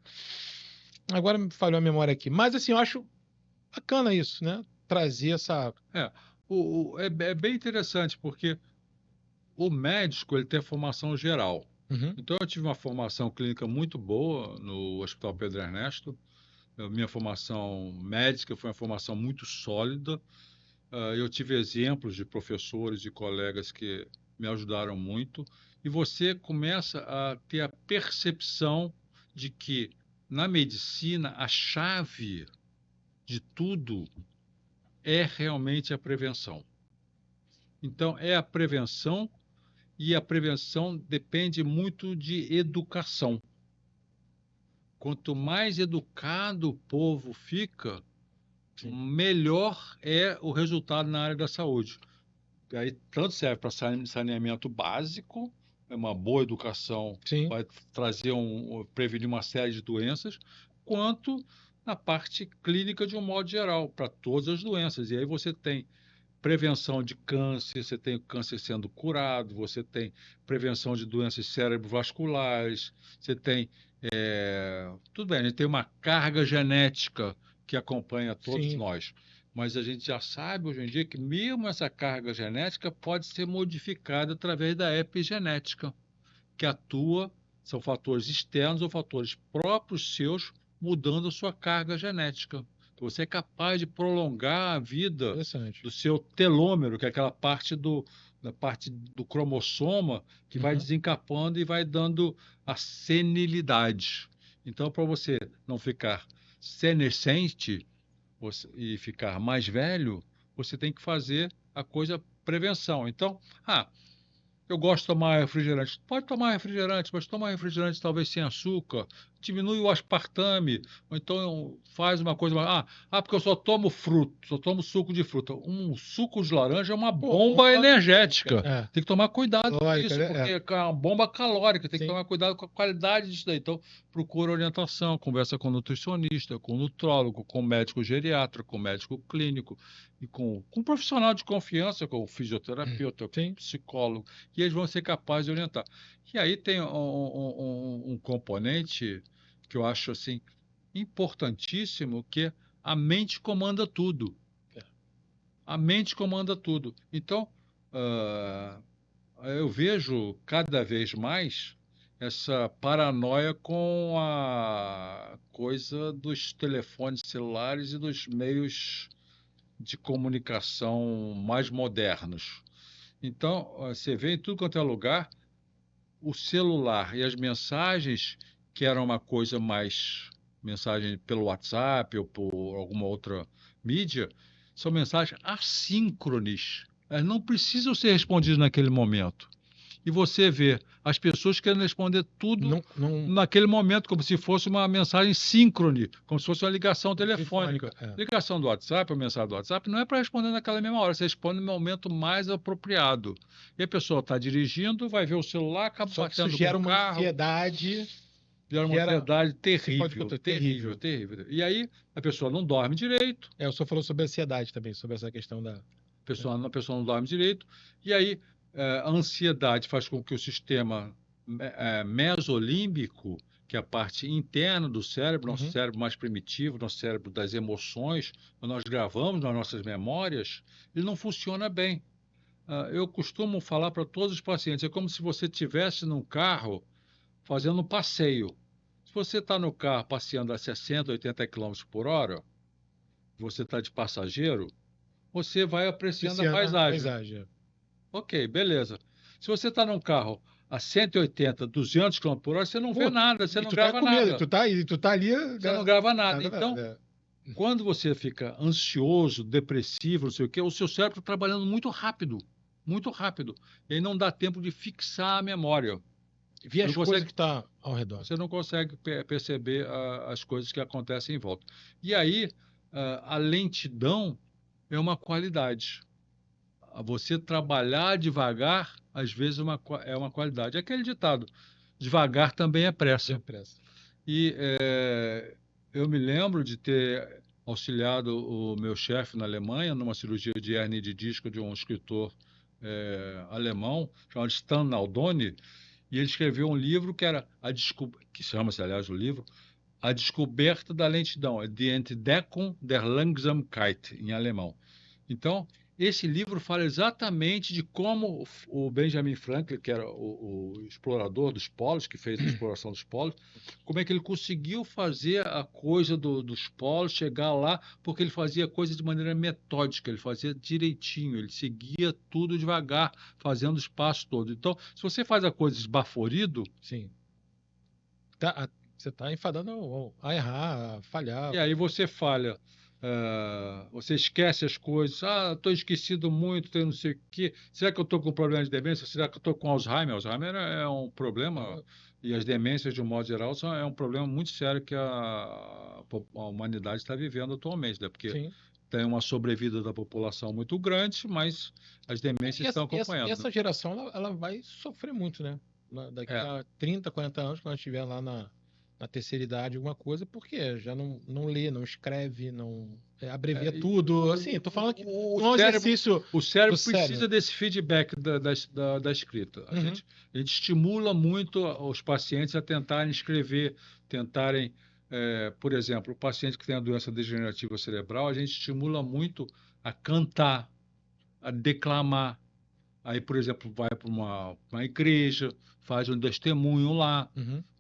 agora me falhou a memória aqui. Mas, assim, eu acho bacana isso, né? Trazer essa... É bem interessante, porque o médico ele tem a formação geral. Então, eu tive uma formação clínica muito boa no Hospital Pedro Ernesto. Minha formação médica foi uma formação muito sólida. Eu tive exemplos de professores e colegas que me ajudaram muito. E você começa a ter a percepção de que, na medicina, a chave de tudo é realmente a prevenção. Então, é a prevenção, e a prevenção depende muito de educação. Quanto mais educado o povo fica, melhor é o resultado na área da saúde. E aí, tanto serve para saneamento básico, uma boa educação vai prevenir uma série de doenças, quanto na parte clínica de um modo geral, para todas as doenças. E aí você tem prevenção de câncer, você tem o câncer sendo curado, você tem prevenção de doenças cerebrovasculares, você tem... tudo bem, a gente tem uma carga genética que acompanha todos nós, mas a gente já sabe hoje em dia que mesmo essa carga genética pode ser modificada através da epigenética, que atua, são fatores externos ou fatores próprios seus mudando a sua carga genética. Você é capaz de prolongar a vida do seu telômero, que é aquela da parte do cromossoma que vai desencapando e vai dando a senilidade. Então, para você não ficar senescente e ficar mais velho, você tem que fazer a coisa prevenção. Então, eu gosto de tomar refrigerante. Pode tomar refrigerante, mas toma refrigerante talvez sem açúcar. Diminui o aspartame. Ou então faz uma coisa. Porque eu só tomo fruto, só tomo suco de fruta. Um suco de laranja é uma bomba energética. Tem que tomar cuidado com isso, porque é uma bomba calórica. Tem que tomar cuidado com a qualidade disso daí. Então, procura orientação, conversa com o nutricionista, com o nutrólogo, com o médico geriatra, com o médico clínico e com um profissional de confiança, com o fisioterapeuta, com o psicólogo, e eles vão ser capazes de orientar. E aí tem um componente que eu acho assim importantíssimo, que é a mente comanda tudo. A mente comanda tudo. Então, eu vejo cada vez mais essa paranoia com a coisa dos telefones celulares e dos meios de comunicação mais modernos. Então, você vê em tudo quanto é lugar, o celular e as mensagens, que eram uma coisa mais mensagem pelo WhatsApp ou por alguma outra mídia, são mensagens assíncrones. Elas não precisam ser respondidas naquele momento. E você vê as pessoas querendo responder tudo naquele momento, como se fosse uma mensagem síncrone, como se fosse uma ligação telefônica. Ligação do WhatsApp, ou mensagem do WhatsApp, não é para responder naquela mesma hora, você responde no momento mais apropriado. E a pessoa está dirigindo, vai ver o celular, acaba batendo isso gera com o uma carro. Ansiedade. Gera uma ansiedade terrível. E aí a pessoa não dorme direito. O senhor falou sobre ansiedade também, sobre essa questão da... A pessoa não dorme direito. E aí a ansiedade faz com que o sistema mesolímbico, que é a parte interna do cérebro, nosso cérebro mais primitivo, nosso cérebro das emoções, que nós gravamos nas nossas memórias, ele não funciona bem. Eu costumo falar para todos os pacientes, é como se você estivesse num carro fazendo um passeio. Se você está no carro passeando a 60, 80 km por hora, você está de passageiro, você vai apreciando a paisagem. Ok, beleza. Se você está num carro a 180, 200 km por hora, você não vê nada, você não grava nada. Tu tá ali... Você não grava nada. Então, quando você fica ansioso, depressivo, não sei o quê, o seu cérebro está trabalhando muito rápido. Muito rápido. E aí não dá tempo de fixar a memória. Ver as coisas que estão ao redor. Você não consegue perceber as coisas que acontecem em volta. E aí, a lentidão é uma qualidade. Você trabalhar devagar, às vezes, é uma qualidade. É aquele ditado, devagar também é pressa. E eu me lembro de ter auxiliado o meu chefe na Alemanha, numa cirurgia de hérnia de disco de um escritor alemão, chamado Stan Naldoni, e ele escreveu um livro que chama-se, aliás, o livro, A Descoberta da Lentidão, Die Entdeckung der Langsamkeit, em alemão. Então, esse livro fala exatamente de como o Benjamin Franklin, que era o explorador dos polos, que fez a exploração dos polos, como é que ele conseguiu fazer a coisa dos polos, chegar lá, porque ele fazia a coisa de maneira metódica, ele fazia direitinho, ele seguia tudo devagar, fazendo os passos todos. Então, se você faz a coisa esbaforido... Sim. Você está enfadando a errar, a falhar. E aí você falha. Você esquece as coisas. Estou esquecido muito, tenho não sei o quê. Será que eu estou com problema de demência? Será que eu estou com Alzheimer? Alzheimer é um problema, e as demências, de um modo geral, é um problema muito sério que a humanidade está vivendo atualmente, né? Porque tem uma sobrevida da população muito grande, mas as demências estão acompanhando. E essa geração ela vai sofrer muito, né? Daqui a 30, 40 anos, quando estiver lá na terceira idade, alguma coisa, porque já não lê, não escreve, não abrevia tudo. Assim, tô falando que o cérebro precisa desse feedback da escrita. A gente estimula muito os pacientes a tentarem escrever, tentarem, por exemplo, o paciente que tem a doença degenerativa cerebral, a gente estimula muito a cantar, a declamar. Aí, por exemplo, vai para uma igreja, faz um testemunho lá,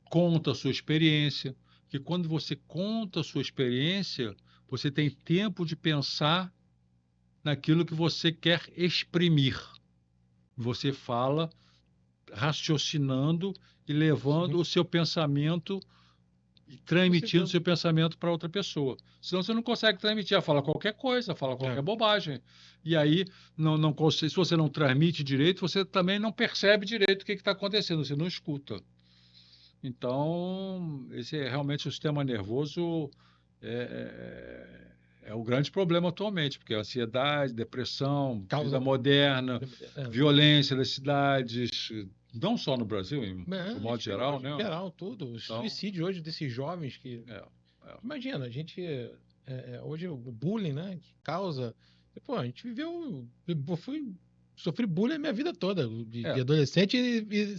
conta a sua experiência. que quando você conta a sua experiência, você tem tempo de pensar naquilo que você quer exprimir. Você fala raciocinando e levando o seu pensamento e transmitindo o seu pensamento para outra pessoa. Senão você não consegue transmitir, fala qualquer coisa, fala qualquer bobagem. E aí, se você não transmite direito, você também não percebe direito o que está acontecendo, você não escuta. Então, esse é realmente o sistema nervoso é o grande problema atualmente, porque ansiedade, depressão, vida moderna, violência das cidades, não só no Brasil, de modo geral, né? Em geral, tudo. O suicídio hoje desses jovens que... Imagina, a gente... hoje o bullying, né? Que causa... Pô, a gente viveu... Sofri bullying a minha vida toda, de adolescente,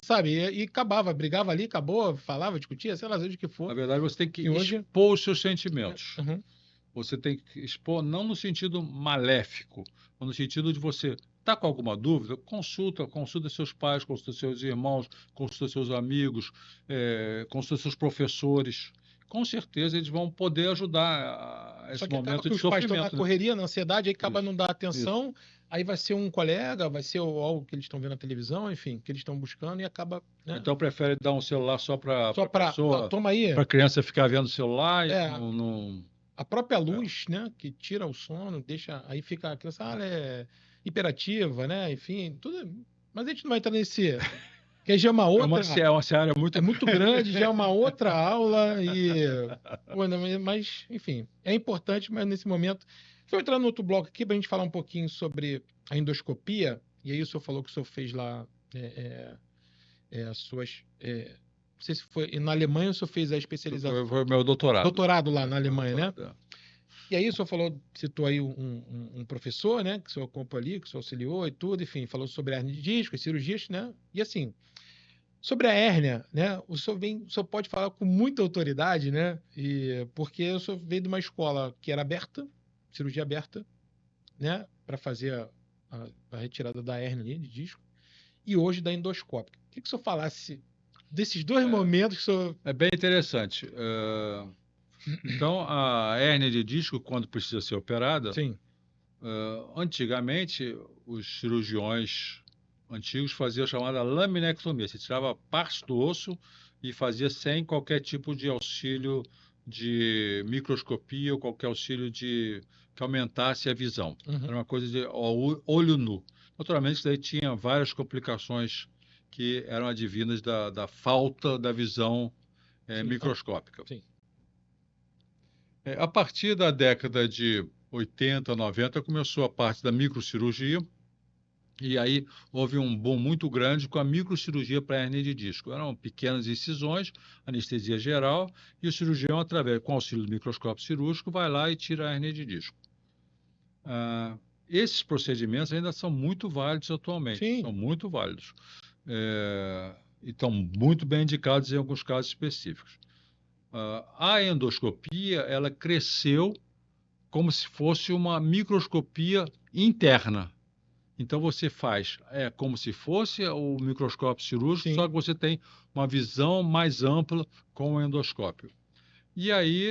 sabe? E acabava, brigava ali, acabou, falava, discutia, sei lá, seja o que for. Na verdade, você tem que expor os seus sentimentos. Uhum. Você tem que expor, não no sentido maléfico, mas no sentido de você está com alguma dúvida, consulta seus pais, consulta seus irmãos, consulta seus amigos, consulta seus professores. Com certeza eles vão poder ajudar a esse momento de sofrimento. Os pais estão na correria, na ansiedade, aí acaba não dar atenção, aí vai ser um colega, vai ser algo que eles estão vendo na televisão, enfim, que eles estão buscando e acaba... Né? Então prefere dar um celular só para toma aí. Para a criança ficar vendo o celular e A própria luz, né, que tira o sono, deixa... Aí fica a criança, ela é hiperativa, né, enfim, tudo... Mas a gente não vai entrar nesse... Que já é uma outra... É uma seara muito grande, já é uma outra aula, mas, enfim, é importante, mas nesse momento... Vou entrar no outro bloco aqui para a gente falar um pouquinho sobre a endoscopia, e aí o senhor falou que o senhor fez lá as suas... não sei se foi... Na Alemanha o senhor fez a especialização... Foi meu doutorado. Doutorado lá na Alemanha, né? E aí o senhor citou aí um professor, né? Que o senhor acompanhou ali, que o senhor auxiliou e tudo, enfim, falou sobre a hernia de disco, as cirurgias, né? E assim... Sobre a hérnia, né? O senhor pode falar com muita autoridade, né? Porque o senhor veio de uma escola que era aberta, cirurgia aberta, né? Para fazer a retirada da hérnia ali, de disco, e hoje da endoscópica. Queria que o senhor falasse desses dois momentos que o senhor... É bem interessante. Então, a hérnia de disco, quando precisa ser operada, Sim. Antigamente, os cirurgiões antigos faziam a chamada laminectomia. Você tirava partes do osso e fazia sem qualquer tipo de auxílio de microscopia ou qualquer auxílio que aumentasse a visão. Uhum. Era uma coisa de olho nu. Naturalmente, isso daí tinha várias complicações que eram advindas da falta da visão microscópica. Sim. A partir da década de 80, 90, começou a parte da microcirurgia, e aí houve um boom muito grande com a microcirurgia para hernia de disco. Eram pequenas incisões, anestesia geral, e o cirurgião, com auxílio do microscópio cirúrgico, vai lá e tira a hernia de disco. Esses procedimentos ainda são muito válidos atualmente. Sim. São muito válidos. E estão muito bem indicados em alguns casos específicos. A endoscopia, ela cresceu como se fosse uma microscopia interna. Então, você faz como se fosse o microscópio cirúrgico, Sim. Só que você tem uma visão mais ampla com o endoscópio. E aí,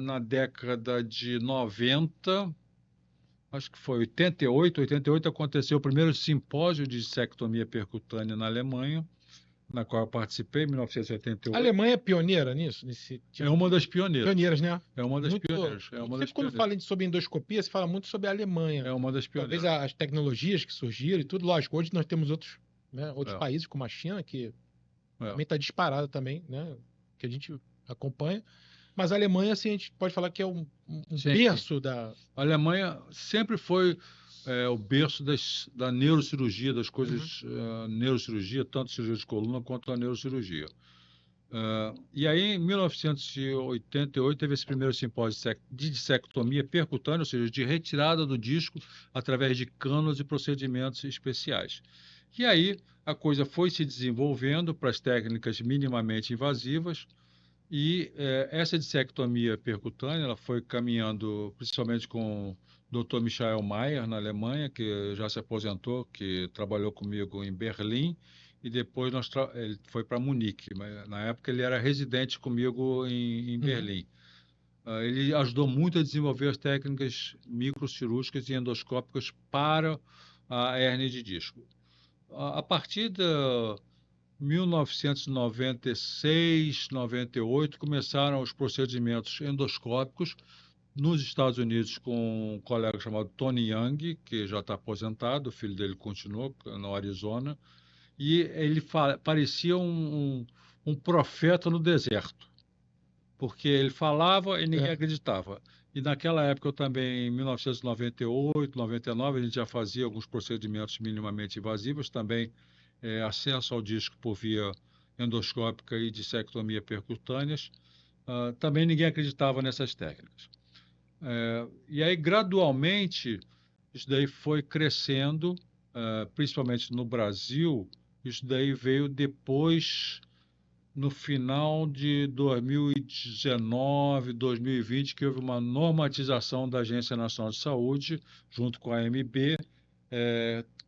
na década de 90, acho que foi 88, aconteceu o primeiro simpósio de dissectomia percutânea na Alemanha, na qual eu participei, em 1988. A Alemanha é pioneira nisso? É uma das pioneiras. Pioneiras, né? É uma das pioneiras. Quando fala sobre endoscopia, se fala muito sobre a Alemanha. É uma das pioneiras. Talvez as tecnologias que surgiram e tudo. Lógico, hoje nós temos outros países, como a China, que também está disparada também, né? Que a gente acompanha. Mas a Alemanha, assim, a gente pode falar que é um berço da... A Alemanha sempre foi o berço da neurocirurgia, das coisas... neurocirurgia, tanto cirurgia de coluna quanto a neurocirurgia. E aí, em 1988, teve esse primeiro simpósio de dissectomia percutânea, ou seja, de retirada do disco através de cânulas e procedimentos especiais. E aí, a coisa foi se desenvolvendo para as técnicas minimamente invasivas, e essa dissectomia percutânea ela foi caminhando principalmente com o Dr. Michael Mayer, na Alemanha, que já se aposentou, que trabalhou comigo em Berlim, e depois ele foi para Munique. Mas, na época ele era residente comigo em Berlim. Ele ajudou muito a desenvolver as técnicas microcirúrgicas e endoscópicas para a hérnia de disco. A partir de 1996, 98, começaram os procedimentos endoscópicos nos Estados Unidos com um colega chamado Tony Young, que já está aposentado, o filho dele continuou no Arizona, e ele parecia um profeta no deserto, porque ele falava e ninguém acreditava. E naquela época eu também, em 1998, 99, a gente já fazia alguns procedimentos minimamente invasivos, também acesso ao disco por via endoscópica e dissectomia percutâneas. Também ninguém acreditava nessas técnicas. E aí, gradualmente, isso daí foi crescendo, principalmente no Brasil. Isso daí veio depois, no final de 2019, 2020, que houve uma normatização da Agência Nacional de Saúde, junto com a AMB,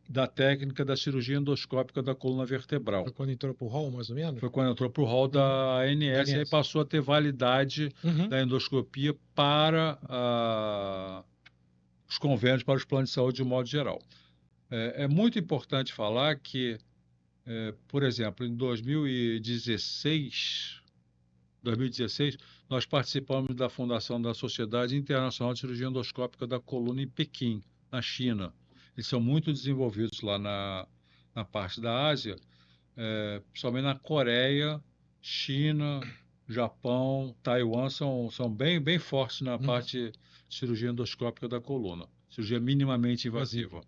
da técnica da cirurgia endoscópica da coluna vertebral. Foi quando entrou para o rol, mais ou menos? Foi quando entrou para o rol da ANS, e aí passou a ter validade da endoscopia para os convênios, para os planos de saúde de um modo geral. É muito importante falar que, por exemplo, em 2016, nós participamos da fundação da Sociedade Internacional de Cirurgia Endoscópica da Coluna em Pequim, na China. Eles são muito desenvolvidos lá na parte da Ásia, principalmente na Coreia, China, Japão, Taiwan, são bem, bem fortes na parte de cirurgia endoscópica da coluna, cirurgia minimamente invasiva.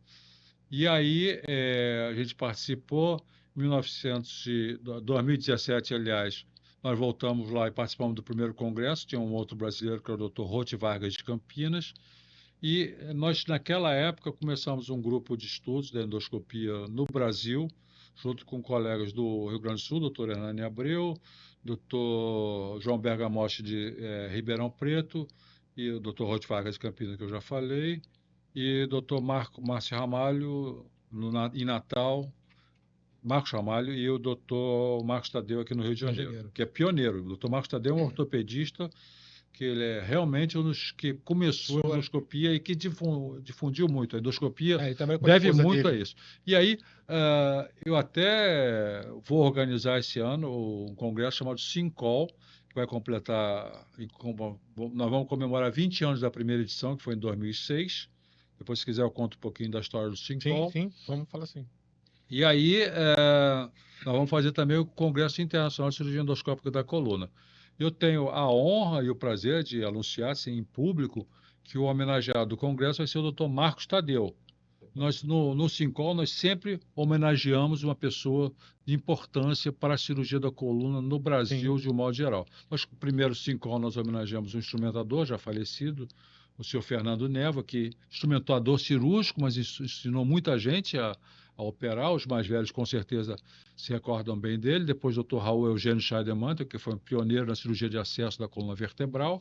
E aí a gente participou, em 2017, aliás, nós voltamos lá e participamos do primeiro congresso, tinha um outro brasileiro, que era o Dr. Roth Vargas de Campinas, e nós, naquela época, começamos um grupo de estudos da endoscopia no Brasil, junto com colegas do Rio Grande do Sul, doutor Hernani Abreu, doutor João Bergamotti de Ribeirão Preto, e o doutor Roth Vargas de Campinas, que eu já falei, e doutor Márcio Ramalho, em Natal, Marcos Ramalho, e o doutor Marcos Tadeu aqui no Rio de Janeiro, que é pioneiro. O doutor Marcos Tadeu é um ortopedista, que ele é realmente um dos que começou a endoscopia e que difundiu muito. A endoscopia deve muito a isso. E aí, eu até vou organizar esse ano um congresso chamado SINCOL, que vai completar... Nós vamos comemorar 20 anos da primeira edição, que foi em 2006. Depois, se quiser, eu conto um pouquinho da história do SINCOL. Sim, vamos falar assim. E aí, nós vamos fazer também o Congresso Internacional de Cirurgia Endoscópica da Coluna. Eu tenho a honra e o prazer de anunciar, assim, em público, que o homenageado do Congresso vai ser o Dr. Marcos Tadeu. Nós, no SINCOL, nós sempre homenageamos uma pessoa de importância para a cirurgia da coluna no Brasil, de um modo geral. Nós, no primeiro SINCOL, nós homenageamos um instrumentador já falecido, o senhor Fernando Neva, que instrumentador cirúrgico, mas ensinou muita gente a operar. Os mais velhos, com certeza, se recordam bem dele. Depois, o Dr. Raul Eugênio Scheidemantel, que foi um pioneiro na cirurgia de acesso da coluna vertebral.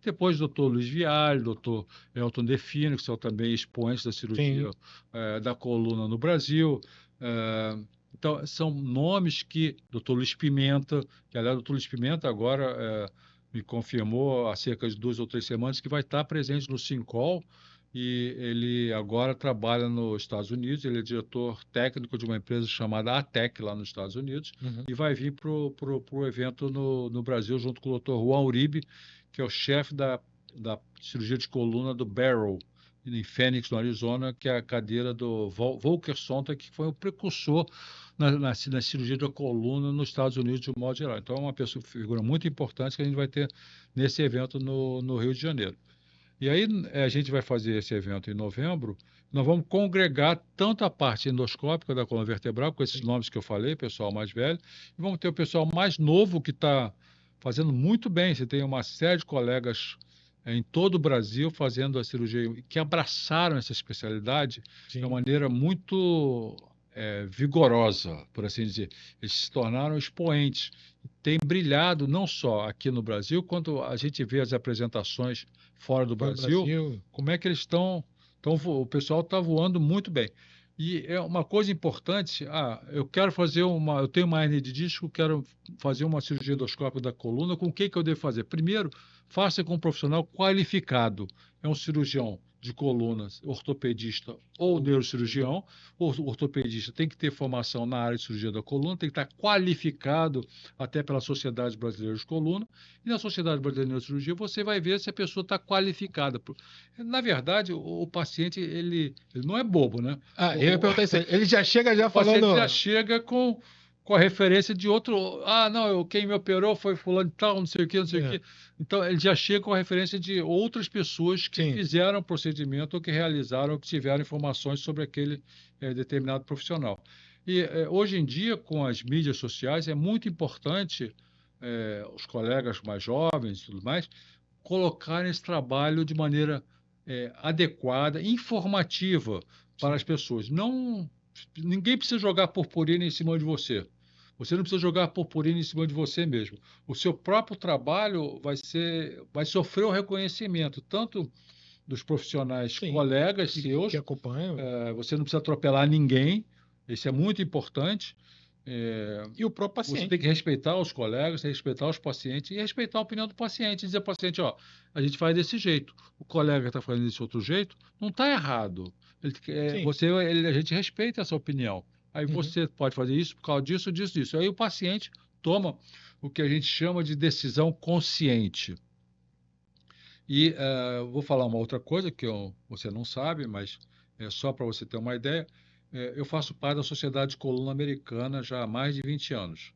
Depois, o Dr. Luiz Viale, Dr. Elton Defino, que são também expoentes da cirurgia da coluna no Brasil. Então, são nomes que... Dr. Luiz Pimenta, que, aliás, o Dr. Luiz Pimenta agora me confirmou há cerca de 2 ou 3 semanas que vai estar presente no SINCOL, e ele agora trabalha nos Estados Unidos. Ele é diretor técnico de uma empresa chamada ATEC, lá nos Estados Unidos, e vai vir para o evento no Brasil, junto com o Dr. Juan Uribe, que é o chefe da cirurgia de coluna do Barrow, em Phoenix, no Arizona, que é a cadeira do Volker Sonntag, que foi o precursor na cirurgia da coluna nos Estados Unidos, de um modo geral. Então, é uma figura muito importante que a gente vai ter nesse evento no Rio de Janeiro. E aí a gente vai fazer esse evento em novembro. Nós vamos congregar tanto a parte endoscópica da coluna vertebral, com esses nomes que eu falei, pessoal mais velho, e vamos ter o pessoal mais novo que está fazendo muito bem. Você tem uma série de colegas em todo o Brasil fazendo a cirurgia, que abraçaram essa especialidade de uma maneira muito vigorosa, por assim dizer. Eles se tornaram expoentes. Tem brilhado não só aqui no Brasil, quanto a gente vê as apresentações fora do Brasil, como é que eles estão... Então, o pessoal está voando muito bem. E é uma coisa importante, eu tenho uma hernia de disco, quero fazer uma cirurgia endoscópica da coluna, com o que eu devo fazer? Primeiro, faça com um profissional qualificado. É um cirurgião de colunas, ortopedista ou neurocirurgião. O ortopedista tem que ter formação na área de cirurgia da coluna, tem que estar qualificado até pela Sociedade Brasileira de Coluna. E na Sociedade Brasileira de Neurocirurgia você vai ver se a pessoa está qualificada. Na verdade, o paciente ele não é bobo, né? Eu ia perguntar isso. Ele já chega já O paciente falando. já chega com a referência de outro. Não, quem me operou foi fulano de tal, não sei o quê, não sei o quê. Então, ele já chega com a referência de outras pessoas que fizeram o procedimento ou que realizaram ou que tiveram informações sobre aquele determinado profissional. E hoje em dia, com as mídias sociais, é muito importante os colegas mais jovens e tudo mais colocarem esse trabalho de maneira adequada, informativa para as pessoas. Ninguém precisa jogar purpurina em cima de você. Você não precisa jogar purpurina em cima de você mesmo. O seu próprio trabalho vai sofrer o reconhecimento, tanto dos profissionais colegas seus, que acompanham. Você não precisa atropelar ninguém, isso é muito importante. E o próprio paciente. Você tem que respeitar os colegas, respeitar os pacientes e respeitar a opinião do paciente. Dizer ao paciente, a gente faz desse jeito. O colega está fazendo desse outro jeito, não está errado. A gente respeita essa opinião. Aí você pode fazer isso por causa disso, disso, disso. Aí o paciente toma o que a gente chama de decisão consciente. E vou falar uma outra coisa que você não sabe, mas é só para você ter uma ideia. Eu faço parte da Sociedade de Coluna Americana já há mais de 20 anos.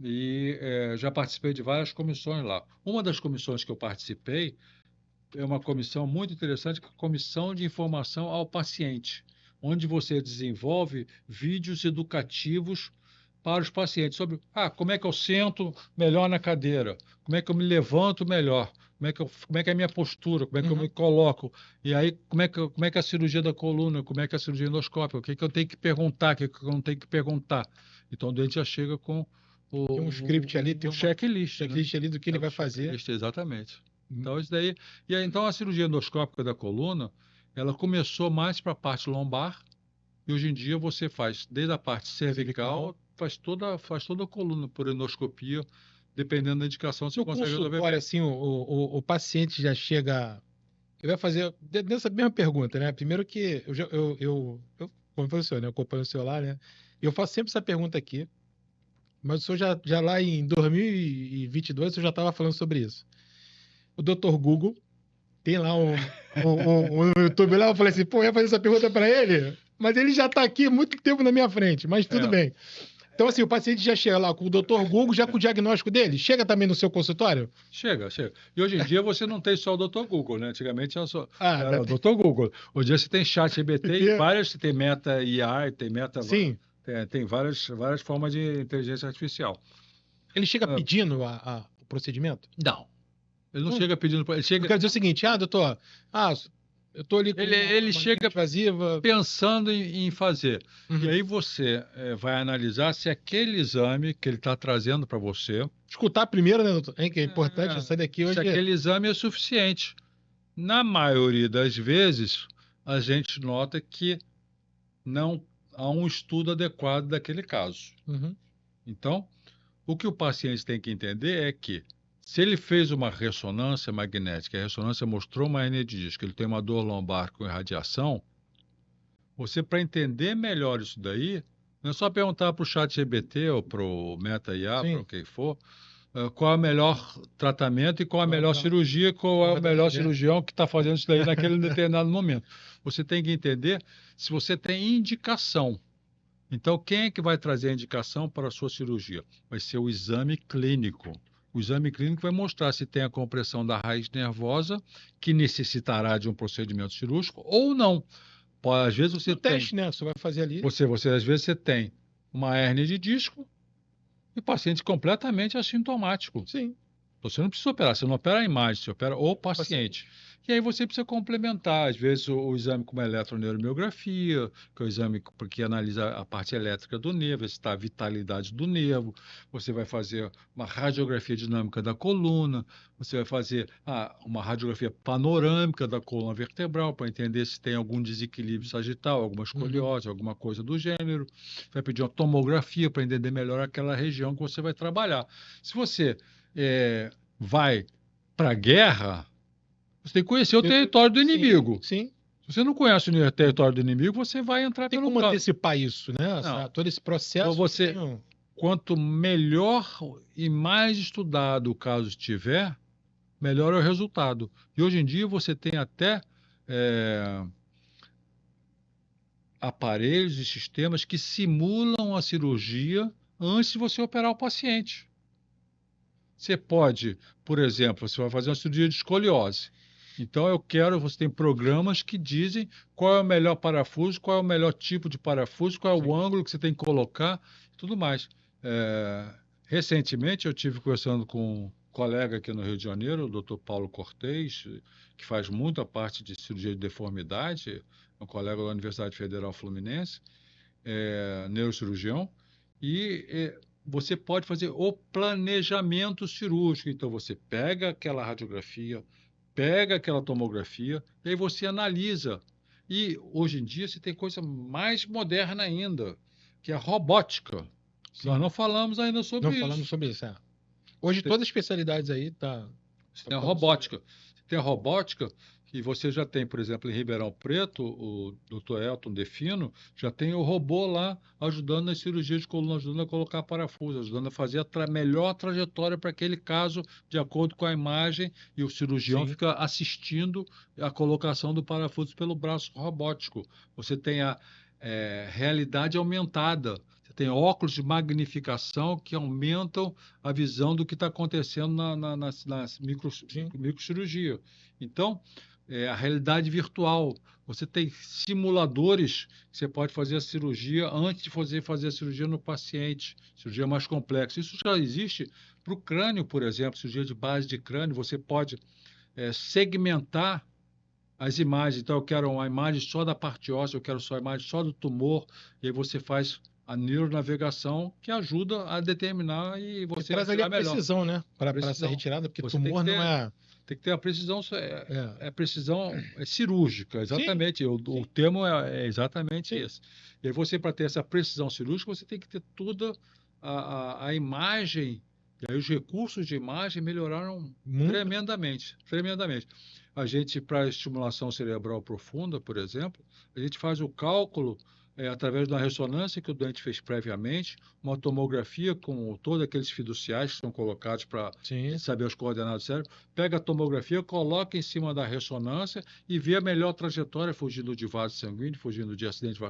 E já participei de várias comissões lá. Uma das comissões que eu participei é uma comissão muito interessante, que é a Comissão de Informação ao Paciente, onde você desenvolve vídeos educativos para os pacientes sobre como é que eu sento melhor na cadeira, como é que eu me levanto melhor, como é que é a minha postura, como é que eu me coloco, e aí como é que é a cirurgia da coluna, como é que é a cirurgia endoscópica, o que eu tenho que perguntar, o que eu não tenho que perguntar. Então, o doente já chega com tem um script ali, tem um checklist. Checklist ali do que ele vai fazer. Exatamente. Então, isso daí. E aí, então, a cirurgia endoscópica da coluna, ela começou mais para a parte lombar, e hoje em dia você faz desde a parte cervical, faz toda a coluna por endoscopia, dependendo da indicação. Você consegue resolver. Olha, assim, o paciente já chega. Eu vai fazer nessa mesma pergunta, né? Primeiro que como professor, né? Eu acompanho o senhor lá, né? Eu faço sempre essa pergunta aqui, mas o senhor já lá em 2022 o senhor já estava falando sobre isso. O Dr. Google tem lá um YouTube lá, eu falei assim, eu ia fazer essa pergunta para ele, mas ele já está aqui há muito tempo na minha frente, mas tudo bem. Então, assim, o paciente já chega lá com o Dr. Google, já com o diagnóstico dele? Chega também no seu consultório? Chega. E hoje em dia você não tem só o Dr. Google, né? Antigamente era o Dr. Google. Hoje em dia você tem ChatGPT e você tem Meta IA, tem Meta... Sim. Tem várias formas de inteligência artificial. Ele chega pedindo o procedimento? Não. Ele não chega pedindo... Eu quero dizer o seguinte, doutor, eu estou ali com ele chega invasiva, pensando em fazer. E aí você vai analisar se aquele exame que ele está trazendo para você... Escutar primeiro, né, doutor? Que é importante sair daqui hoje. Se aquele exame é suficiente. Na maioria das vezes, a gente nota que não há um estudo adequado daquele caso. Então, o que o paciente tem que entender é que se ele fez uma ressonância magnética, a ressonância mostrou uma hernia de disco, ele tem uma dor lombar com irradiação, você, para entender melhor isso daí, não é só perguntar para o ChatGPT ou para o Meta IA, para o que for, qual é o melhor tratamento e qual é a melhor cirurgia, qual é o melhor cirurgião que está fazendo isso daí naquele determinado momento. Você tem que entender se você tem indicação. Então, quem é que vai trazer a indicação para a sua cirurgia? Vai ser o exame clínico. O exame clínico vai mostrar se tem a compressão da raiz nervosa, que necessitará de um procedimento cirúrgico, ou não. Às vezes você tem... teste, né? Você vai fazer ali. Às vezes você tem uma hérnia de disco e o paciente completamente assintomático. Sim. Você não precisa operar, você não opera a imagem, você opera o paciente. E aí você precisa complementar, às vezes, o exame com uma eletroneuromiografia, que é o exame que analisa a parte elétrica do nervo, se está a vitalidade do nervo. Você vai fazer uma radiografia dinâmica da coluna, você vai fazer uma radiografia panorâmica da coluna vertebral para entender se tem algum desequilíbrio sagital, alguma escoliose, alguma coisa do gênero. Vai pedir uma tomografia para entender melhor aquela região que você vai trabalhar. Se você vai para a guerra, você tem que conhecer o território do inimigo. Sim. Se você não conhece o território do inimigo, você vai entrar tem pelo como campo. antecipar isso, né? Todo esse processo. Então quanto melhor e mais estudado o caso estiver, melhor é o resultado. E hoje em dia você tem até aparelhos e sistemas que simulam a cirurgia antes de você operar o paciente. Você pode, por exemplo, você vai fazer uma cirurgia de escoliose. Então, você tem programas que dizem qual é o melhor parafuso, qual é o melhor tipo de parafuso, qual é o ângulo que você tem que colocar e tudo mais. Recentemente, eu tive conversando com um colega aqui no Rio de Janeiro, o Dr. Paulo Cortez, que faz muita parte de cirurgia de deformidade, um colega da Universidade Federal Fluminense, neurocirurgião, e você pode fazer o planejamento cirúrgico. Então, você pega aquela radiografia, pega aquela tomografia, e aí você analisa. E, hoje em dia, você tem coisa mais moderna ainda, que é a robótica. Sim. Nós não falamos ainda sobre isso. Não falamos sobre isso, Hoje, todas as especialidades aí tem a robótica. Tem a robótica, que você já tem, por exemplo, em Ribeirão Preto, o Dr. Elton Defino, já tem o robô lá ajudando nas cirurgias de coluna, ajudando a colocar parafuso, ajudando a fazer a melhor trajetória para aquele caso, de acordo com a imagem, e o cirurgião fica assistindo a colocação do parafuso pelo braço robótico. Você tem a realidade aumentada. Tem óculos de magnificação que aumentam a visão do que está acontecendo nas microcirurgia. Então, a realidade virtual. Você tem simuladores que você pode fazer a cirurgia antes de fazer a cirurgia no paciente, cirurgia mais complexa. Isso já existe para o crânio, por exemplo, cirurgia de base de crânio. Você pode segmentar as imagens. Então, eu quero uma imagem só da parte óssea, eu quero só a imagem só do tumor, e aí você faz a neuronavegação, que ajuda a determinar e você traz ali a precisão, né? Para essa retirada, porque você tumor não é... Tem que ter a precisão, precisão cirúrgica, exatamente. O termo é exatamente esse. E aí você, para ter essa precisão cirúrgica, você tem que ter toda a imagem, e aí os recursos de imagem melhoraram tremendamente. A gente, para estimulação cerebral profunda, por exemplo, a gente faz o cálculo através de uma ressonância que o doente fez previamente, uma tomografia com todos aqueles fiduciais que são colocados para saber as coordenadas do cérebro, pega a tomografia, coloca em cima da ressonância e vê a melhor trajetória, fugindo de vaso sanguíneo, fugindo de acidente.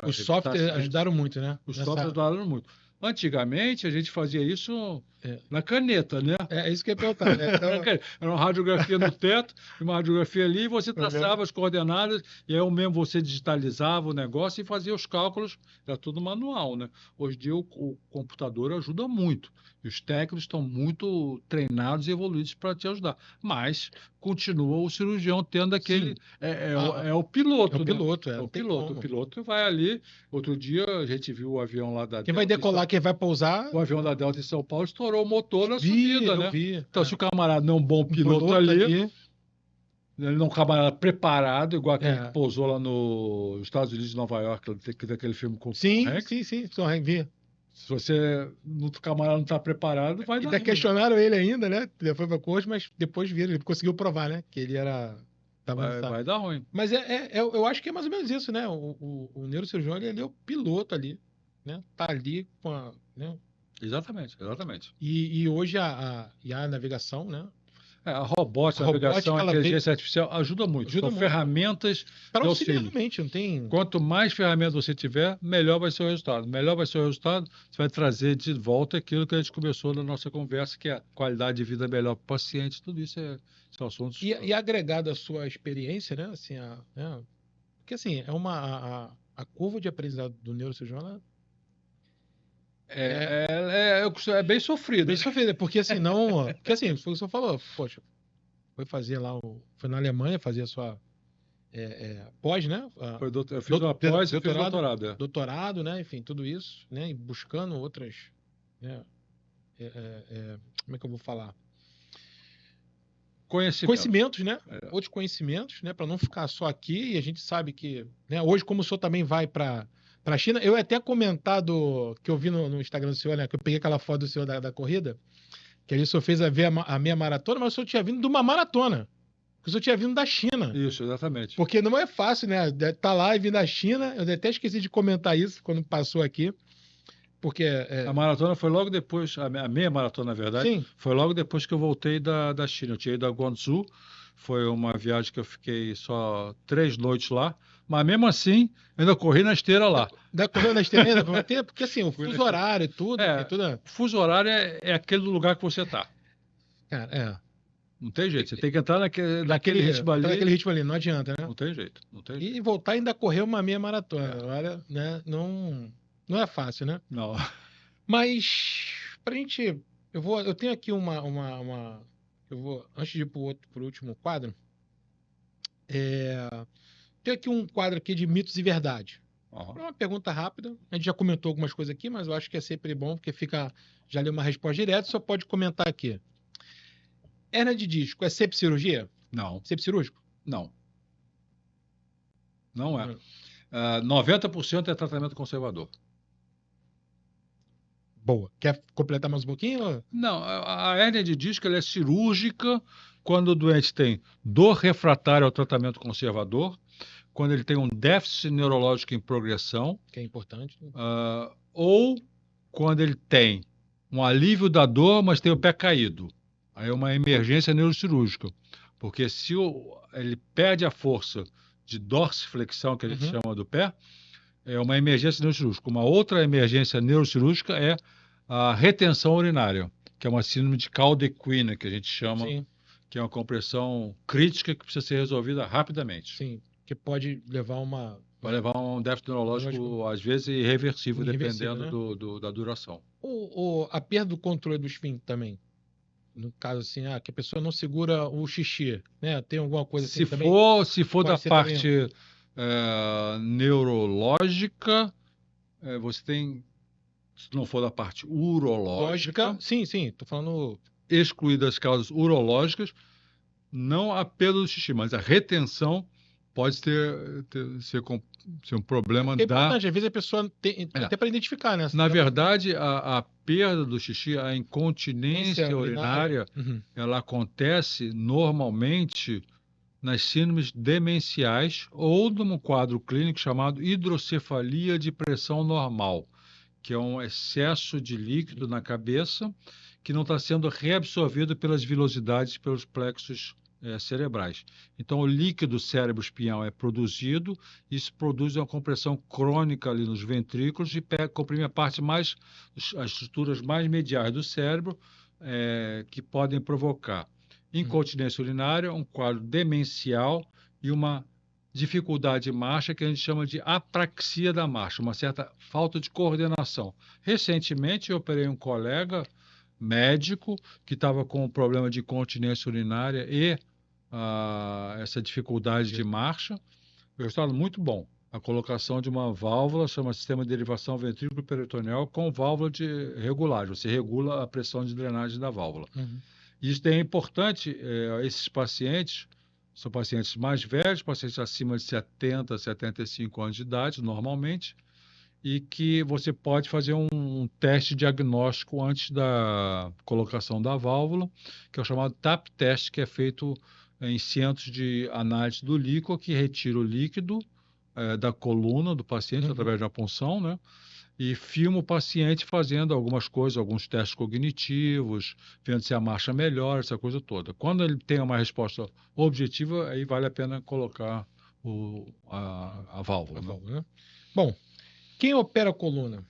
Os softwares ajudaram muito, né? Os softwares ajudaram muito. Antigamente, a gente fazia isso na caneta, né? É isso que eu ia perguntar. Era uma radiografia no teto, uma radiografia ali, e você traçava as coordenadas, e aí mesmo você digitalizava o negócio e fazia os cálculos, era tudo manual, né? Hoje em dia o computador ajuda muito, e os técnicos estão muito treinados e evoluídos para te ajudar. Mas continua o cirurgião tendo aquele... o piloto, né? É o piloto. O piloto vai ali. Outro dia a gente viu o avião lá da Delta. Quem vai decolar, quem vai pousar... O avião da Delta em São Paulo estourou o motor na subida, né? Vi. Então, se o camarada não é um bom piloto ali, ele não é um camarada preparado, igual aquele que pousou lá nos Estados Unidos de Nova York, que tem aquele filme com o Tom Hanks, vi. Se o camarada não está preparado, vai dar. Ainda questionaram ele ainda, né? Ele foi para corte, mas depois viram, ele conseguiu provar, né? Que ele era... Vai dar ruim. Mas eu acho que é mais ou menos isso, né? O neurocirurgião, ele é o piloto ali, né? Tá ali com a... Né? Exatamente. E hoje a navegação, né? A robótica, a navegação, a inteligência artificial ajuda muito. São ferramentas para auxílio, realmente, não tem... Quanto mais ferramentas você tiver, melhor vai ser o resultado. Você vai trazer de volta aquilo que a gente começou na nossa conversa, que é a qualidade de vida melhor para o paciente. Tudo isso são assuntos... E agregado à sua experiência, né? Assim, porque assim, a curva de aprendizado do neurocirurgião, É bem sofrido. Bem sofrido, porque assim, não. Porque assim, foi o que você falou, poxa, foi fazer lá Foi na Alemanha fazer a sua pós, né? Eu fiz uma pós e fiz Doutorado, doutorado. doutorado, né? Enfim, tudo isso, né? E buscando outras, né? Como é que eu vou falar? Conhecimentos, né? Outros conhecimentos, né? Para não ficar só aqui. E a gente sabe que, né? Hoje, como o senhor também vai para a China, eu até comentado que eu vi no Instagram do senhor, né? Que eu peguei aquela foto do senhor da corrida, que ali o senhor fez a meia maratona, mas o senhor tinha vindo de uma maratona. Que o senhor tinha vindo da China. Isso, exatamente. Porque não é fácil, né? Tá lá e vir da China. Eu até esqueci de comentar isso quando passou aqui. Porque. A maratona foi logo depois, a meia maratona, na verdade, Sim. foi logo depois que eu voltei da China. Eu tinha ido a Guangzhou, foi uma viagem que eu fiquei só 3 noites lá, mas mesmo assim, ainda corri na esteira lá. Correu na esteira ainda? Porque assim, o fuso horário e tudo. O fuso horário é aquele lugar que você está. Cara, Não tem jeito, você tem que entrar naquele ritmo ali. Naquele ritmo ali, não adianta, né? Não tem jeito, E voltar ainda a correr uma meia maratona. Olha, né? Não é fácil, né? Não. Mas, pra gente. Eu tenho aqui antes de ir pro último quadro, tenho aqui um quadro aqui de mitos e verdade. Uhum. É uma pergunta rápida. A gente já comentou algumas coisas aqui, mas eu acho que é sempre bom, porque já leu uma resposta direta, só pode comentar aqui. Hérnia de disco é sempre cirurgia? Não. Sempre cirúrgico? Não. Não é. 90% é tratamento conservador. Boa. Quer completar mais um pouquinho? Não, a hérnia de disco ela é cirúrgica quando o doente tem dor refratária ao tratamento conservador, quando ele tem um déficit neurológico em progressão, que é importante, ou quando ele tem um alívio da dor, mas tem o pé caído. Aí é uma emergência neurocirúrgica, porque se ele perde a força de dorsiflexão, que a gente chama do pé, é uma emergência neurocirúrgica. Uma outra emergência neurocirúrgica é a retenção urinária, que é uma síndrome de Caldequina, que a gente chama, Sim. que é uma compressão crítica que precisa ser resolvida rapidamente. Sim, que pode levar Vai levar um déficit neurológico, às vezes, irreversível, dependendo, né? Da duração. A perda do controle do esfíncter também. No caso, assim, que a pessoa não segura o xixi, né? Tem alguma coisa assim também? Se for da parte neurológica, você tem... Se não for da parte urológica... Sim, estou falando... Excluídas as causas urológicas, não a perda do xixi, mas a retenção pode ser um problema é importante, às vezes a pessoa tem até para identificar, né? Na verdade, a perda do xixi, a incontinência urinária, ela acontece normalmente nas síndromes demenciais ou num quadro clínico chamado hidrocefalia de pressão normal, que é um excesso de líquido na cabeça que não está sendo reabsorvido pelas vilosidades, pelos plexos cerebrais. Então, o líquido cérebro-espinhal é produzido, isso produz uma compressão crônica ali nos ventrículos e comprime as estruturas mais mediais do cérebro, que podem provocar incontinência urinária, um quadro demencial e uma dificuldade de marcha que a gente chama de apraxia da marcha, uma certa falta de coordenação. Recentemente, eu operei um colega médico que estava com um problema de incontinência urinária e essa dificuldade de marcha. O resultado muito bom. A colocação de uma válvula, chama sistema de derivação ventrículo-peritoneal, com válvula de regulagem. Você regula a pressão de drenagem da válvula. Isso é importante, esses pacientes são pacientes mais velhos, pacientes acima de 70, 75 anos de idade, normalmente, e que você pode fazer um teste diagnóstico antes da colocação da válvula, que é o chamado TAP teste, que é feito em centros de análise do líquido, que retira o líquido da coluna do paciente através de uma punção, né? E filma o paciente fazendo algumas coisas, alguns testes cognitivos, vendo se a marcha melhora, essa coisa toda. Quando ele tem uma resposta objetiva, aí vale a pena colocar a válvula. Né? Bom, quem opera a coluna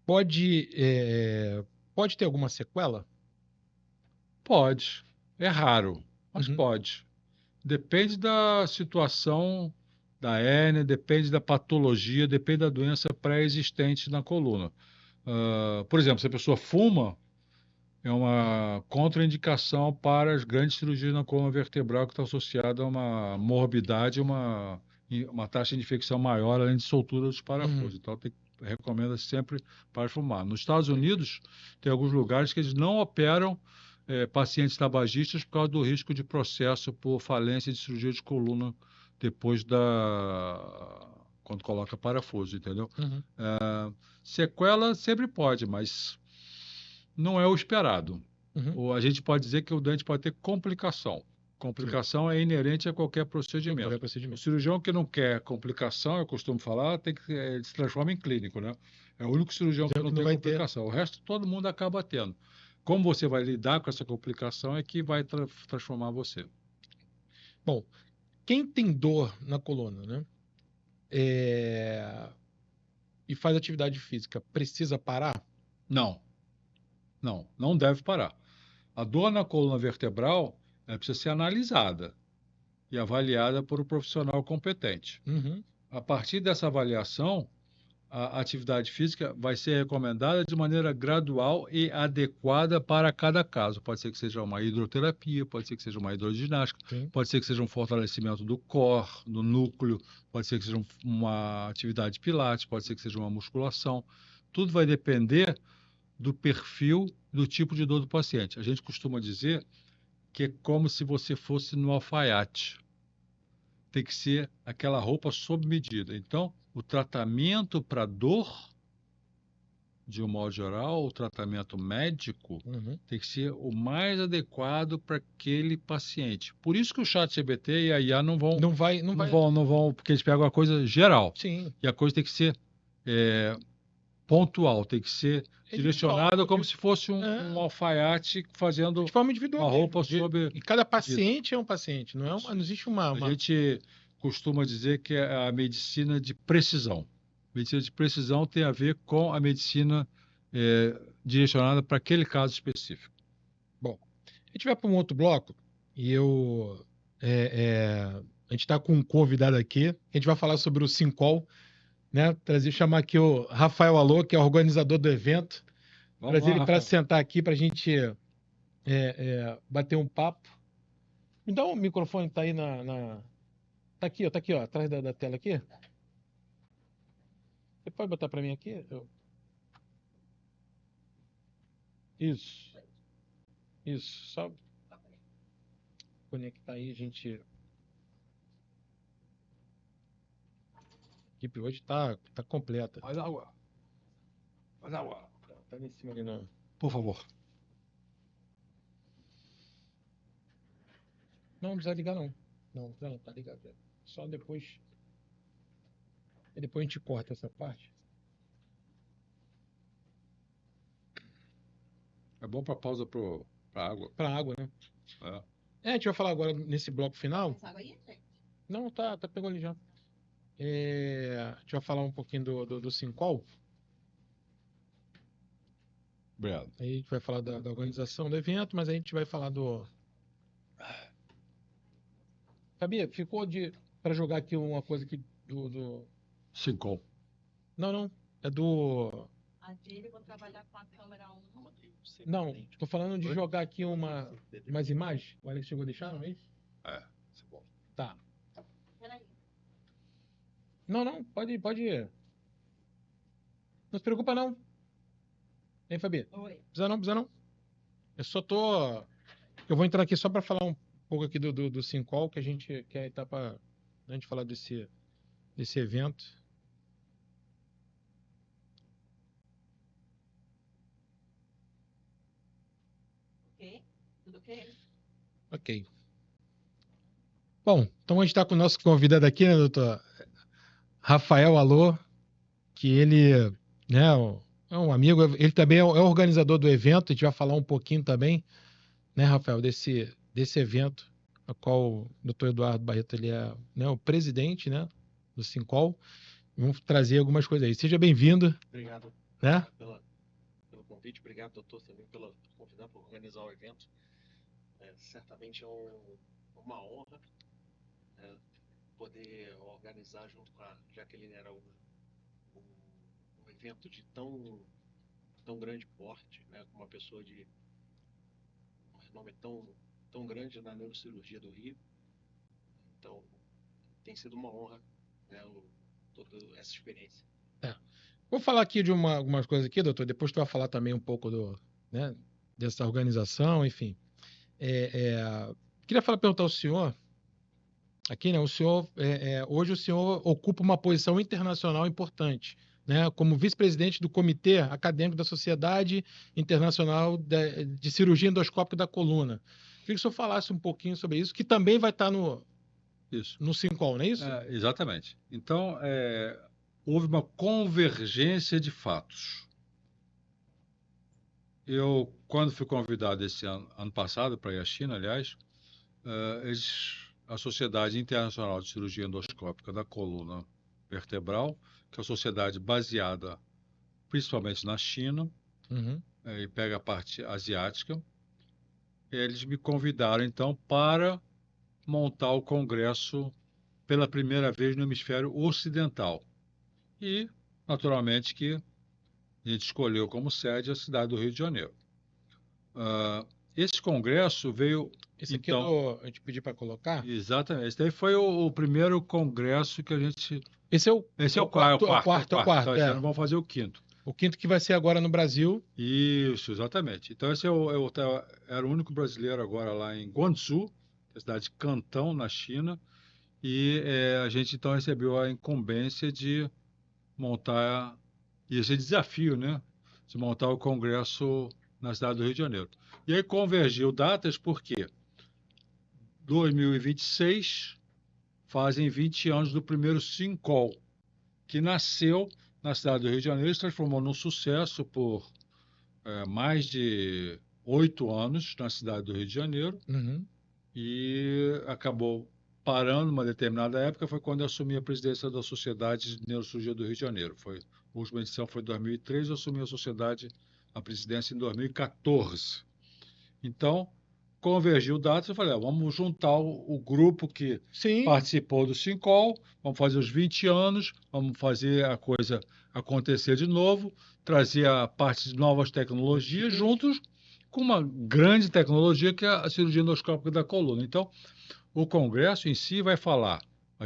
pode ter alguma sequela? Pode. É raro, mas pode. Depende da situação da hérnia, depende da patologia, depende da doença pré-existente na coluna. Por exemplo, se a pessoa fuma, é uma contraindicação para as grandes cirurgias na coluna vertebral, que está associada a uma morbidade, uma taxa de infecção maior, além de soltura dos parafusos. Então, recomenda sempre para fumar. Nos Estados Unidos, tem alguns lugares que eles não operam pacientes tabagistas por causa do risco de processo por falência de cirurgia de coluna depois quando coloca parafuso, entendeu? Sequela sempre pode, mas não é o esperado. Ou a gente pode dizer que o dente pode ter complicação. Complicação é inerente a qualquer procedimento. O cirurgião que não quer complicação, eu costumo falar, ele se transforma em clínico, né? É o único cirurgião que não tem complicação. O resto todo mundo acaba tendo. Como você vai lidar com essa complicação é que vai transformar você. Bom, quem tem dor na coluna, né? E faz atividade física, precisa parar? Não deve parar. A dor na coluna vertebral precisa ser analisada e avaliada por um profissional competente. A partir dessa avaliação, a atividade física vai ser recomendada de maneira gradual e adequada para cada caso. Pode ser que seja uma hidroterapia, pode ser que seja uma hidroginástica, pode ser que seja um fortalecimento do core, do núcleo, pode ser que seja uma atividade pilates, pode ser que seja uma musculação. Tudo vai depender do perfil, do tipo de dor do paciente. A gente costuma dizer que é como se você fosse no alfaiate. Tem que ser aquela roupa sob medida. Então, o tratamento para dor, de um modo geral, o tratamento médico, tem que ser o mais adequado para aquele paciente. Por isso que o ChatGPT e a IA não vão, porque eles pegam a coisa geral. Sim. E a coisa tem que ser pontual, tem que ser direcionada como se fosse um alfaiate fazendo de forma individual, uma roupa sob... E cada paciente é um paciente, não existe uma... A gente costuma dizer que é a medicina de precisão. Medicina de precisão tem a ver com a medicina direcionada para aquele caso específico. Bom, a gente vai para um outro bloco e a gente está com um convidado aqui, a gente vai falar sobre o Sincol, né? Chamar aqui o Rafael Alô, que é o organizador do evento. Trazer ele para sentar aqui para a gente bater um papo. Me dá um microfone, tá aí Tá aqui, ó, atrás da tela aqui. Você pode botar para mim aqui? Isso. Só conectar aí, gente. A equipe hoje tá completa. Faz água. Tá em cima ali, não. Por favor. Não precisa ligar, não. Não, tá ligado. Só depois. E depois a gente corta essa parte. É bom para pausa para água. Para água, né? A gente vai falar agora nesse bloco final. Essa água aí, gente? Não, tá pegou ali já. A gente vai falar um pouquinho do Sincol. Obrigado. Aí a gente vai falar da organização do evento, mas aí a gente vai falar do... Sabia? Ficou para jogar aqui uma coisa aqui do... Sincol. Não. É do... Eu vou trabalhar com a câmera 1. Não, estou falando de jogar aqui umas imagens. O Alex chegou a deixar, não é isso? Isso é bom. Tá. Peraí. Não, pode ir. Não se preocupa, não. Hein, Fabi? Oi. Precisa não. Eu só tô... Eu vou entrar aqui só para falar um pouco aqui do Sincol, que a gente quer estar para a gente falar desse evento. Tudo ok? Ok. Bom, então a gente está com o nosso convidado aqui, né, doutor Rafael Alô, que ele, né, é um amigo, ele também é o organizador do evento, a gente vai falar um pouquinho também, né, Rafael, desse evento, a qual o doutor Eduardo Barreto ele é, né, o presidente, né, do Sincol. Vamos trazer algumas coisas aí. Seja bem-vindo. Obrigado, né? pelo convite, obrigado, doutor, também por convidar, por organizar o evento. Certamente é uma honra poder organizar junto com a Jaqueline Araújo um evento de tão grande porte, né, com uma pessoa de um renome tão grande na neurocirurgia do Rio. Então, tem sido uma honra, né, toda essa experiência. Vou falar aqui de algumas coisas aqui, doutor, depois tu vai falar também um pouco né, dessa organização, enfim. Queria perguntar ao senhor, aqui, né, hoje o senhor ocupa uma posição internacional importante, né, como vice-presidente do Comitê Acadêmico da Sociedade Internacional de Cirurgia Endoscópica da Coluna. Queria que o senhor falasse um pouquinho sobre isso, que também vai estar no SINCOL, não é isso? Exatamente. Então, houve uma convergência de fatos. Eu, quando fui convidado esse ano passado, para ir à China, aliás, a Sociedade Internacional de Cirurgia Endoscópica da Coluna Vertebral, que é uma sociedade baseada principalmente na China, e pega a parte asiática, eles me convidaram, então, para montar o congresso pela primeira vez no hemisfério ocidental. E, naturalmente, que a gente escolheu como sede a cidade do Rio de Janeiro. Esse congresso veio... Esse aqui então, a gente pediu para colocar? Exatamente. Esse daí foi o primeiro congresso que a gente... Esse é o quarto. Então, esse ano vamos fazer o quinto. O quinto que vai ser agora no Brasil. Isso, exatamente. Então, esse era o único brasileiro agora lá em Guangzhou, a cidade de Cantão, na China, e a gente então recebeu a incumbência de montar esse desafio, né, de montar o congresso na cidade do Rio de Janeiro. E aí convergiu datas porque 2026 fazem 20 anos do primeiro SINCOL, que nasceu na cidade do Rio de Janeiro e se transformou num sucesso por mais de 8 anos na cidade do Rio de Janeiro. E acabou parando uma determinada época, foi quando eu assumi a presidência da Sociedade de Neurocirurgia do Rio de Janeiro. A última edição foi em 2003, eu assumi a presidência em 2014. Então, convergiu datas, eu falei, vamos juntar o grupo que participou do SINCOL, vamos fazer os 20 anos, vamos fazer a coisa acontecer de novo, trazer a parte de novas tecnologias juntos com uma grande tecnologia que é a cirurgia endoscópica da coluna. Então, o congresso em si vai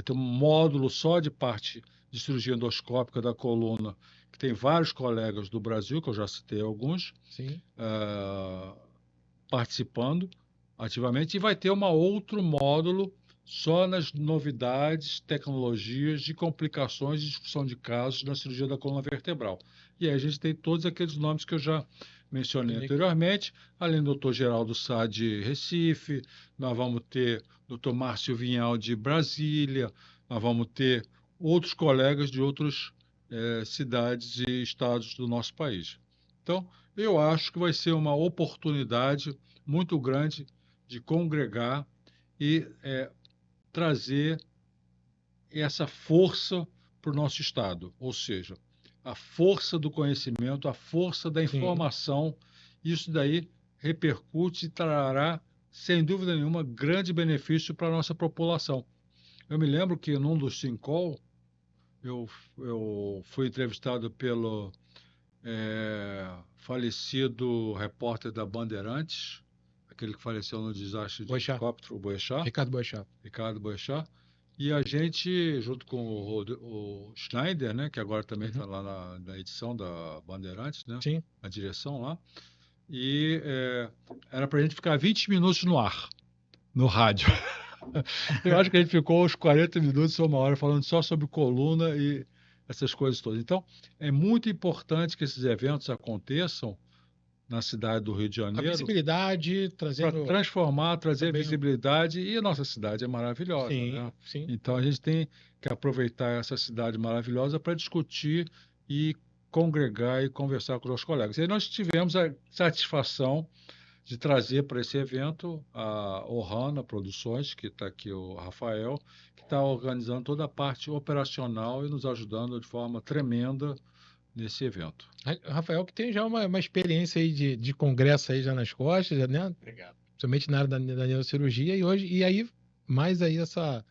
ter um módulo só de parte de cirurgia endoscópica da coluna, que tem vários colegas do Brasil, que eu já citei alguns, participando ativamente, e vai ter um outro módulo só nas novidades, tecnologias de complicações e discussão de casos na cirurgia da coluna vertebral. E aí a gente tem todos aqueles nomes que eu já mencionei anteriormente, além do Dr. Geraldo Sá de Recife, nós vamos ter o Dr. Márcio Vinhal de Brasília, nós vamos ter outros colegas de outras cidades e estados do nosso país. Então, eu acho que vai ser uma oportunidade muito grande de congregar e trazer essa força para o nosso estado, ou seja, a força do conhecimento, a força da informação, isso daí repercute e trará, sem dúvida nenhuma, grande benefício para a nossa população. Eu me lembro que num dos SINCOL, eu fui entrevistado pelo falecido repórter da Bandeirantes, aquele que faleceu no desastre de helicóptero, o Boechat. Ricardo Boechat. E a gente, junto com o Schneider, né, que agora também está lá na edição da Bandeirantes, né, na direção lá, e era para a gente ficar 20 minutos no ar, no rádio. Eu acho que a gente ficou uns 40 minutos ou uma hora falando só sobre coluna e essas coisas todas. Então, é muito importante que esses eventos aconteçam na cidade do Rio de Janeiro. A visibilidade, trazendo... Para transformar, trazer visibilidade, e a nossa cidade é maravilhosa. Né? Então, a gente tem que aproveitar essa cidade maravilhosa para discutir e congregar e conversar com os colegas. E aí nós tivemos a satisfação de trazer para esse evento a Ohana Produções, que está aqui o Rafael, que está organizando toda a parte operacional e nos ajudando de forma tremenda nesse evento. Rafael, que tem já uma experiência aí de congresso aí já nas costas, né? Obrigado. Principalmente na área da neurocirurgia, e aí mais aí essa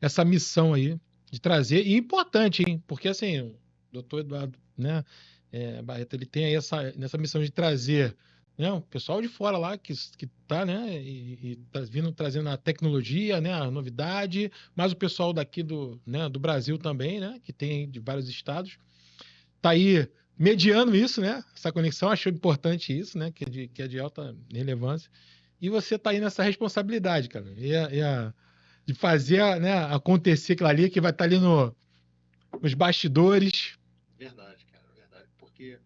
essa missão aí de trazer, e importante, hein? Porque assim, o doutor Eduardo, né, Barreto, ele tem aí nessa missão de trazer, né, o pessoal de fora lá que tá, né, e tá vindo trazendo a tecnologia, né, a novidade, mas o pessoal daqui do Brasil também, né, que tem de vários estados, tá aí mediando isso, né, essa conexão, achou importante isso, né, que é de alta relevância, e você tá aí nessa responsabilidade, cara, de fazer, né, acontecer aquilo ali, que vai estar ali nos bastidores. Verdade, cara, verdade. Porque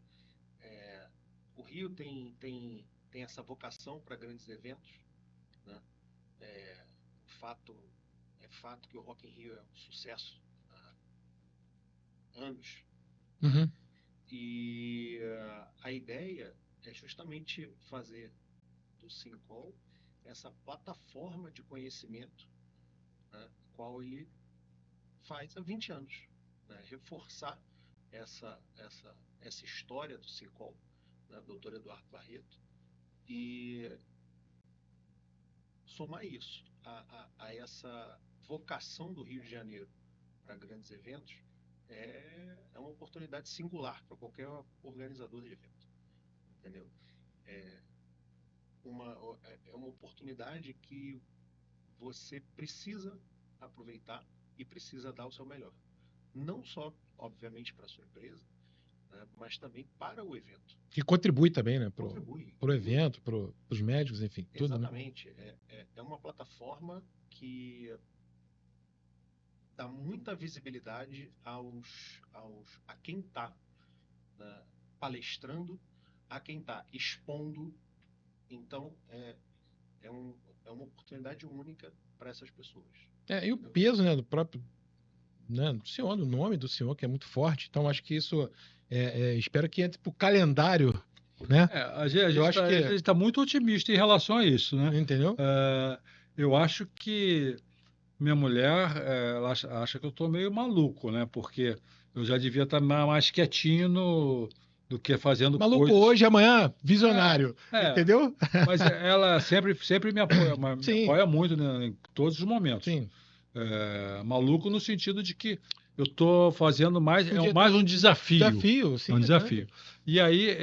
o Rio tem essa vocação para grandes eventos, né? É, fato, fato que o Rock in Rio é um sucesso há anos. Uhum. E a ideia é justamente fazer do Sincol essa plataforma de conhecimento, né, qual ele faz há 20 anos, né, reforçar essa história do Sincol, né, Dr. Eduardo Barreto, e somar isso a essa vocação do Rio de Janeiro para grandes eventos é uma oportunidade singular para qualquer organizador de evento, entendeu? É uma oportunidade que você precisa aproveitar e precisa dar o seu melhor. Não só, obviamente, para a sua empresa, né, mas também para o evento. Que contribui também, né, Contribui. pro evento, pros médicos, enfim, tudo, né? Exatamente. É uma plataforma que dá muita visibilidade a quem está, né, palestrando, a quem está expondo. Então, é uma oportunidade única para essas pessoas. E o peso, né, do próprio, né, do senhor, do nome do senhor, que é muito forte. Então, acho que isso, espero que entre pro calendário, né? A gente está muito otimista em relação a isso, né? Entendeu? Eu acho que minha mulher, ela acha que eu estou meio maluco, né? Porque eu já devia estar mais quietinho do que fazendo Maluco coisas. hoje, amanhã, visionário. Entendeu? Mas ela sempre me apoia, me Sim. apoia muito, né, em todos os momentos. Sim. Maluco no sentido de que eu estou fazendo mais um desafio. Sim. É um desafio. E aí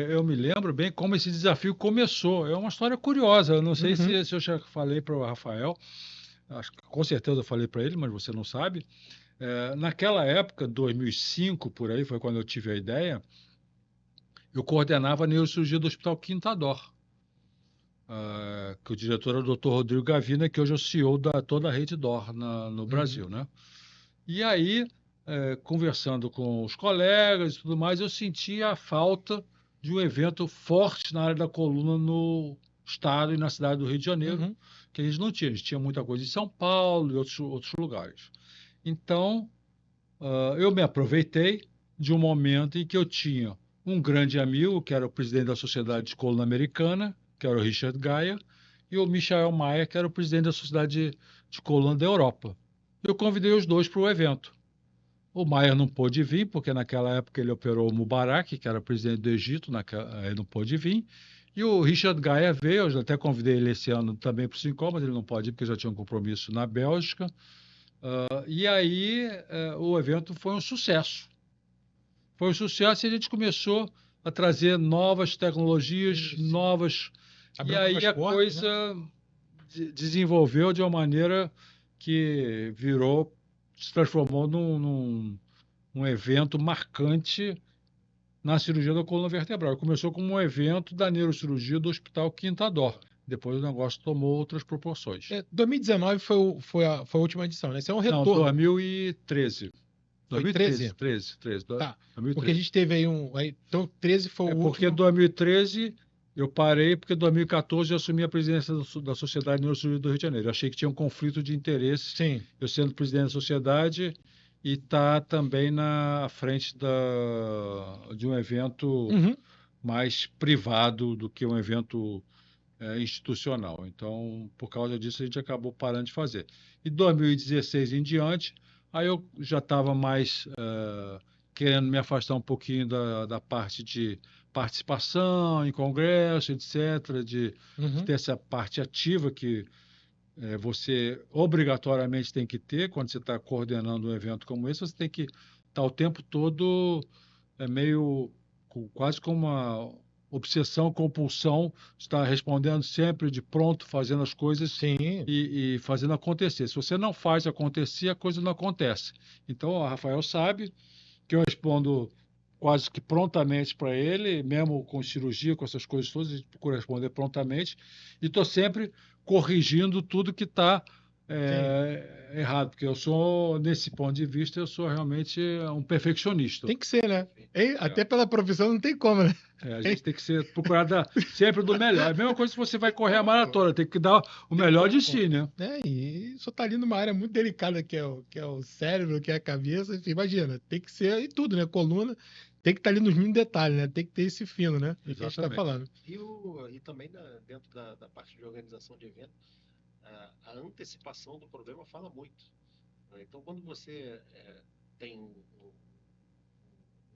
eu me lembro bem como esse desafio começou. É uma história curiosa. Eu não sei se eu já falei para o Rafael. Acho que com certeza eu falei para ele, mas você não sabe. Naquela época, 2005, por aí, foi quando eu tive a ideia, eu coordenava a neurocirurgia do Hospital Quintador. Que o diretor é o Dr. Rodrigo Gavina, que hoje é o CEO da toda a rede DOR no Brasil, né? E aí, conversando com os colegas e tudo mais, eu senti a falta de um evento forte na área da coluna no estado e na cidade do Rio de Janeiro, que a gente não tinha. A gente tinha muita coisa em São Paulo e outros lugares. Então, eu me aproveitei de um momento em que eu tinha um grande amigo, que era o presidente da Sociedade de Coluna Americana, que era o Richard Gaia, e o Michael Maia, que era o presidente da Sociedade de Coluna da Europa. Eu convidei os dois para o evento. O Maia não pôde vir, porque naquela época ele operou o Mubarak, que era presidente do Egito, ele não pôde vir. E o Richard Gaia veio, eu até convidei ele esse ano também para o Sincol, mas ele não pode ir, porque já tinha um compromisso na Bélgica. E aí o evento foi um sucesso. Foi um sucesso e a gente começou a trazer novas tecnologias, novas... E aí a coisa desenvolveu de uma maneira que se transformou num evento marcante na cirurgia da coluna vertebral. Começou como um evento da neurocirurgia do Hospital Quintador. Depois o negócio tomou outras proporções. 2019 foi a última edição, né? Esse é um retorno. Não, 2013. 2013? 13. Tá. 2013. Porque a gente teve aí então, 13 foi o último. Porque 2013 eu parei, porque em 2014 eu assumi a presidência da Sociedade de Neurocirurgia do Rio de Janeiro. Eu achei que tinha um conflito de interesse. Sim. Eu sendo presidente da sociedade e tá também na frente de um evento mais privado do que um evento institucional. Então, por causa disso, a gente acabou parando de fazer. E 2016 em diante, aí eu já estava mais querendo me afastar um pouquinho da parte de participação em congresso, etc., de ter essa parte ativa que você obrigatoriamente tem que ter, quando você está coordenando um evento como esse, você tem que estar o tempo todo meio quase como uma obsessão, compulsão, estar respondendo sempre de pronto, fazendo as coisas Sim. e fazendo acontecer. Se você não faz acontecer, a coisa não acontece. Então, o Rafael sabe que eu respondo quase que prontamente para ele, mesmo com cirurgia, com essas coisas todas, a gente procura responder prontamente, e estou sempre corrigindo tudo que está errado, porque eu sou, nesse ponto de vista, eu sou realmente um perfeccionista. Tem que ser, né? Até pela profissão não tem como, né? A gente tem que procurar dar sempre do melhor. É a mesma coisa se você vai correr a maratona, tem que dar o melhor de si, né? E só tá ali numa área muito delicada que é o cérebro, que é a cabeça, enfim, imagina, tem que ser e tudo, né? Coluna tem que estar ali nos mínimos detalhes, né? Tem que ter esse fino, né? Que a gente está falando. E também dentro da parte de organização de evento, a antecipação do problema fala muito. Né? Então, quando você tem um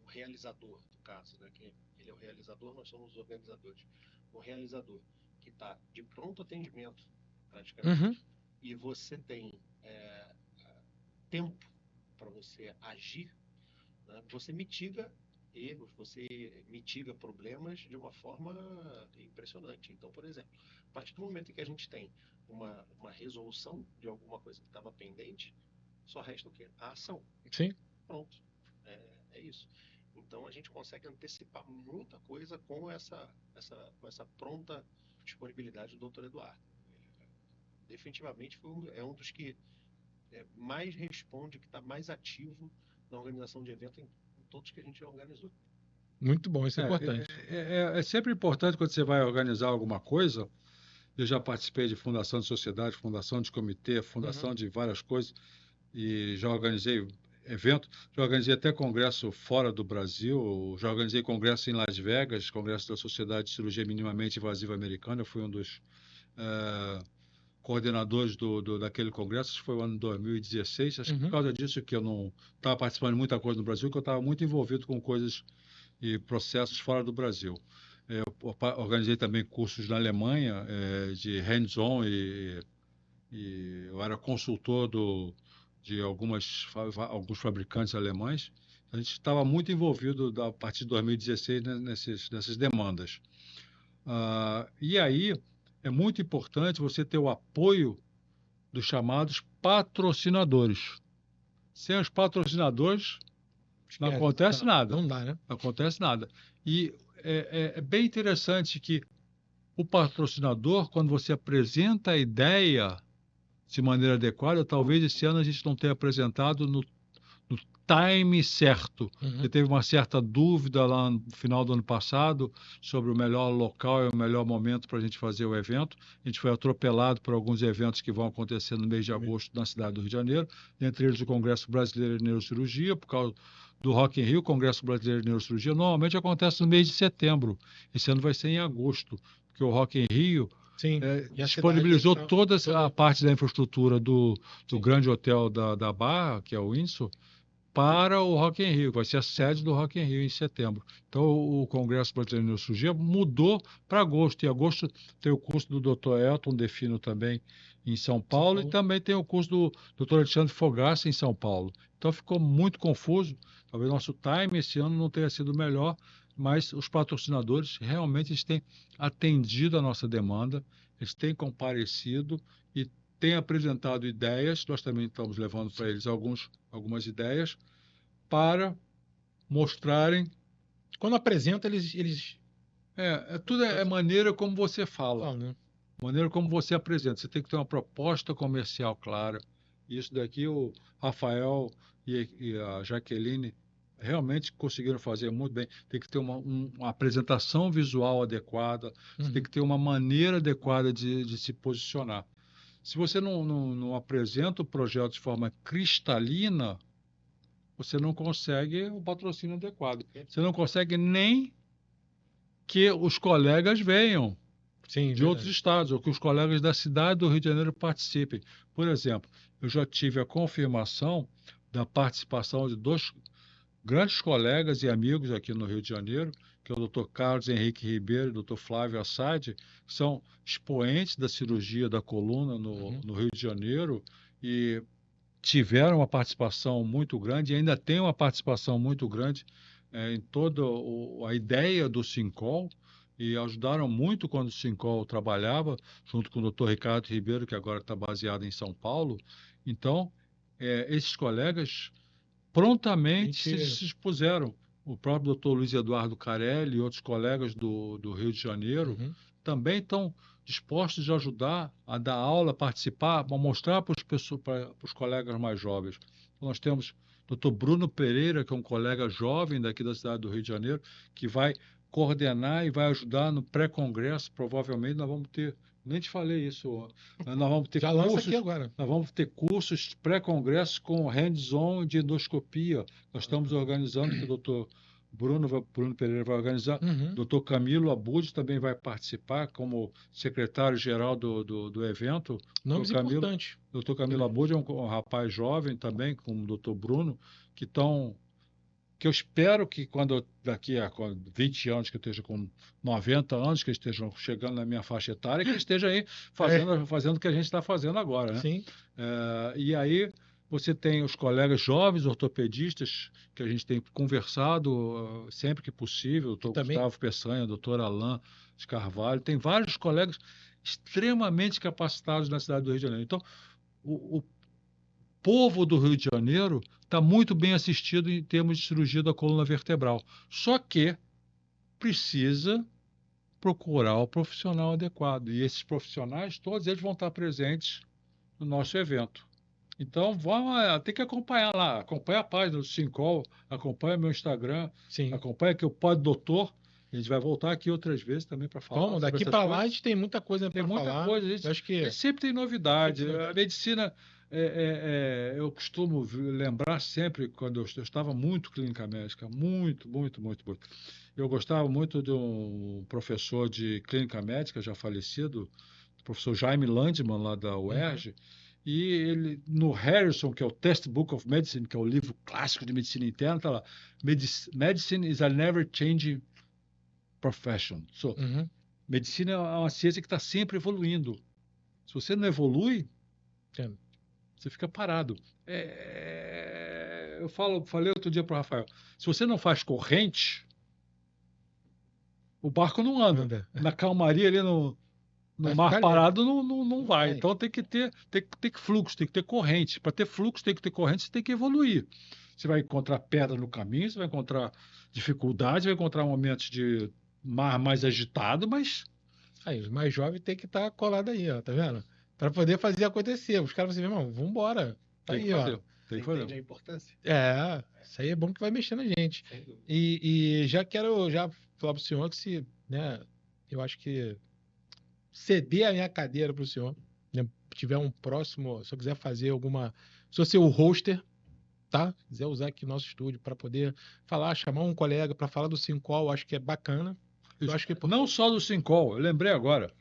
realizador, no caso, né? Que ele é o realizador, nós somos os organizadores. O realizador que está de pronto atendimento, praticamente, e você tem tempo para você agir, né? Você mitiga erros, você mitiga problemas de uma forma impressionante. Então, por exemplo, a partir do momento em que a gente tem uma resolução de alguma coisa que estava pendente, só resta o quê? A ação. Sim. Pronto. É isso. Então, a gente consegue antecipar muita coisa com essa pronta disponibilidade do Dr. Eduardo. Definitivamente é um dos que mais responde, que está mais ativo na organização de evento em todos que a gente já organizou. Muito bom, isso é importante. É sempre importante quando você vai organizar alguma coisa. Eu já participei de fundação de sociedade, fundação de comitê, fundação de várias coisas, e já organizei evento, já organizei até congresso fora do Brasil, já organizei congresso em Las Vegas, congresso da Sociedade de Cirurgia Minimamente Invasiva Americana, eu fui um dos coordenadores daquele congresso, acho que foi o ano 2016, acho que por causa disso que eu não estava participando de muita coisa no Brasil, que eu estava muito envolvido com coisas e processos fora do Brasil. Eu organizei também cursos na Alemanha de hands-on e eu era consultor de alguns fabricantes alemães. A gente estava muito envolvido a partir de 2016 nessas demandas. E aí é muito importante você ter o apoio dos chamados patrocinadores. Sem os patrocinadores, não acontece nada. Não dá, né? Não acontece nada. E é bem interessante que o patrocinador, quando você apresenta a ideia de maneira adequada, talvez esse ano a gente não tenha apresentado no time certo. Você teve uma certa dúvida lá no final do ano passado sobre o melhor local e o melhor momento para a gente fazer o evento. A gente foi atropelado por alguns eventos que vão acontecer no mês de agosto na cidade do Rio de Janeiro, entre eles o Congresso Brasileiro de Neurocirurgia, por causa do Rock in Rio. O Congresso Brasileiro de Neurocirurgia normalmente acontece no mês de setembro. Esse ano vai ser em agosto, porque o Rock in Rio disponibilizou toda a parte da infraestrutura do grande hotel da Barra, que é o Windsor, para o Rock in Rio, que vai ser a sede do Rock in Rio em setembro. Então, o Congresso Brasileiro de Neurocirurgia mudou para agosto. Em agosto tem o curso do Dr. Elton Defino também em São Paulo, e também tem o curso do Dr. Alexandre Fogassi em São Paulo. Então, ficou muito confuso. Talvez nosso time esse ano não tenha sido melhor, mas os patrocinadores realmente têm atendido a nossa demanda, eles têm comparecido e têm apresentado ideias. Nós também estamos levando para eles algumas ideias para mostrarem. Quando apresenta, eles... Tudo é maneira como você fala, né? Maneira como você apresenta. Você tem que ter uma proposta comercial clara. Isso daqui o Rafael e a Jaqueline realmente conseguiram fazer muito bem. Tem que ter uma apresentação visual adequada, você tem que ter uma maneira adequada de se posicionar. Se você não apresenta o projeto de forma cristalina, você não consegue o patrocínio adequado. Você não consegue nem que os colegas venham de outros estados, ou que os colegas da cidade do Rio de Janeiro participem. Por exemplo, eu já tive a confirmação da participação de grandes colegas e amigos aqui no Rio de Janeiro, que é o Dr. Carlos Henrique Ribeiro e o Dr. Flávio Assad, que são expoentes da cirurgia da coluna no Rio de Janeiro e tiveram uma participação muito grande e ainda têm uma participação muito grande em toda a ideia do Sincol e ajudaram muito quando o Sincol trabalhava, junto com o Dr. Ricardo Ribeiro, que agora está baseado em São Paulo. Então, esses colegas prontamente se dispuseram. O próprio Dr. Luiz Eduardo Carelli e outros colegas do Rio de Janeiro também estão dispostos a ajudar, a dar aula, a participar, a mostrar para os colegas mais jovens. Então, nós temos o Dr. Bruno Pereira, que é um colega jovem daqui da cidade do Rio de Janeiro, que vai coordenar e vai ajudar no pré-congresso. Provavelmente nós vamos ter, nem te falei isso, nós vamos ter cursos, aqui agora. Nós vamos ter cursos pré-congresso com hands-on de endoscopia. Nós estamos organizando, que o doutor Bruno Pereira vai organizar. Dr. Camilo Abud também vai participar como secretário-geral do evento. Nomes importantes. Dr. Camilo Abud é um rapaz jovem também, como o Dr. Bruno, que eu espero que daqui a 20 anos, que eu esteja com 90 anos, que estejam chegando na minha faixa etária, que esteja aí fazendo o que a gente está fazendo agora, né? Sim. E aí você tem os colegas jovens ortopedistas que a gente tem conversado sempre que possível, o Dr. Gustavo Peçanha, o Dr. Alain de Carvalho, tem vários colegas extremamente capacitados na cidade do Rio de Janeiro. Então, o povo do Rio de Janeiro está muito bem assistido em termos de cirurgia da coluna vertebral. Só que precisa procurar o profissional adequado. E esses profissionais, todos eles vão estar presentes no nosso evento. Então, tem que acompanhar lá. Acompanha a página do Sincol, acompanha meu Instagram, acompanha aqui o Pod Doutor. A gente vai voltar aqui outras vezes também para falar. Vamos, daqui para lá a gente tem muita coisa para falar. Tem muita coisa. A gente sempre tem novidade. A medicina... eu costumo lembrar sempre, quando eu estava muito clínica médica, muito. Eu gostava muito de um professor de clínica médica, já falecido, o professor Jaime Landman, lá da UERJ, e ele, no Harrison, que é o Textbook of Medicine, que é o livro clássico de medicina interna, está lá, Medicine is a never-changing profession. Medicina é uma ciência que está sempre evoluindo. Se você não evolui, você fica parado. Eu falei outro dia para o Rafael, se você não faz corrente, o barco não anda. Na calmaria ali no mar parado não vai. Então tem que ter fluxo, tem que ter corrente. Para ter fluxo, tem que ter corrente, você tem que evoluir. Você vai encontrar pedra no caminho, você vai encontrar dificuldades, vai encontrar momentos de mar mais agitado, mas... Aí, os mais jovens tem que estar colado aí, ó, tá vendo? Para poder fazer acontecer. Os caras vão assim, irmão, vamos embora. Tá aí, ó. Tem que fazer. A importância. Isso aí é bom que vai mexer na gente. E já quero falar pro senhor que eu acho que ceder a minha cadeira pro senhor, né, tiver um próximo, se eu quiser fazer alguma, se eu ser o hoster, tá? Se quiser usar aqui o nosso estúdio para poder falar, chamar um colega para falar do Sincol, acho que é bacana. Eu acho que não só do Sincol, eu lembrei agora.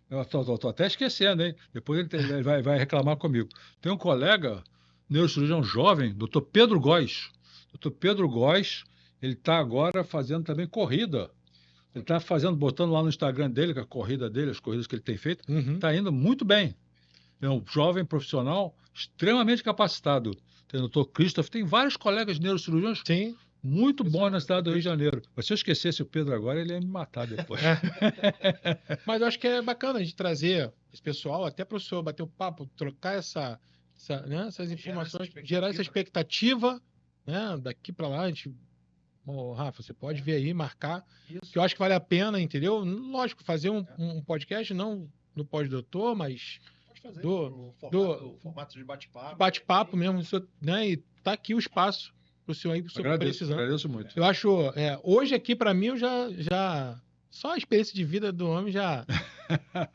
Eu estou até esquecendo, hein? Depois ele vai reclamar comigo. Tem um colega, neurocirurgião jovem, Dr. Pedro Góes. Dr. Pedro Góes, ele está agora fazendo também corrida. Ele está botando lá no Instagram dele, a corrida dele, as corridas que ele tem feito, está indo muito bem. É um jovem profissional extremamente capacitado. Tem o Dr. Christoph, tem vários colegas neurocirurgiões muito bons na cidade do Rio de Janeiro. Mas se eu esquecesse o Pedro agora, ele ia me matar depois. Mas eu acho que é bacana a gente trazer esse pessoal, até para o senhor bater o papo, trocar essas informações, gerar essa expectativa, né? Daqui para lá, a gente... Rafa, você pode vir aí, marcar, que eu acho que vale a pena, entendeu? Lógico, fazer um podcast, não no pós-doutor, mas do formato de bate-papo. Bate-papo mesmo, né? E tá aqui o espaço para o senhor aí, precisando. Agradeço muito. Eu acho, hoje aqui para mim, eu já só a experiência de vida do homem já...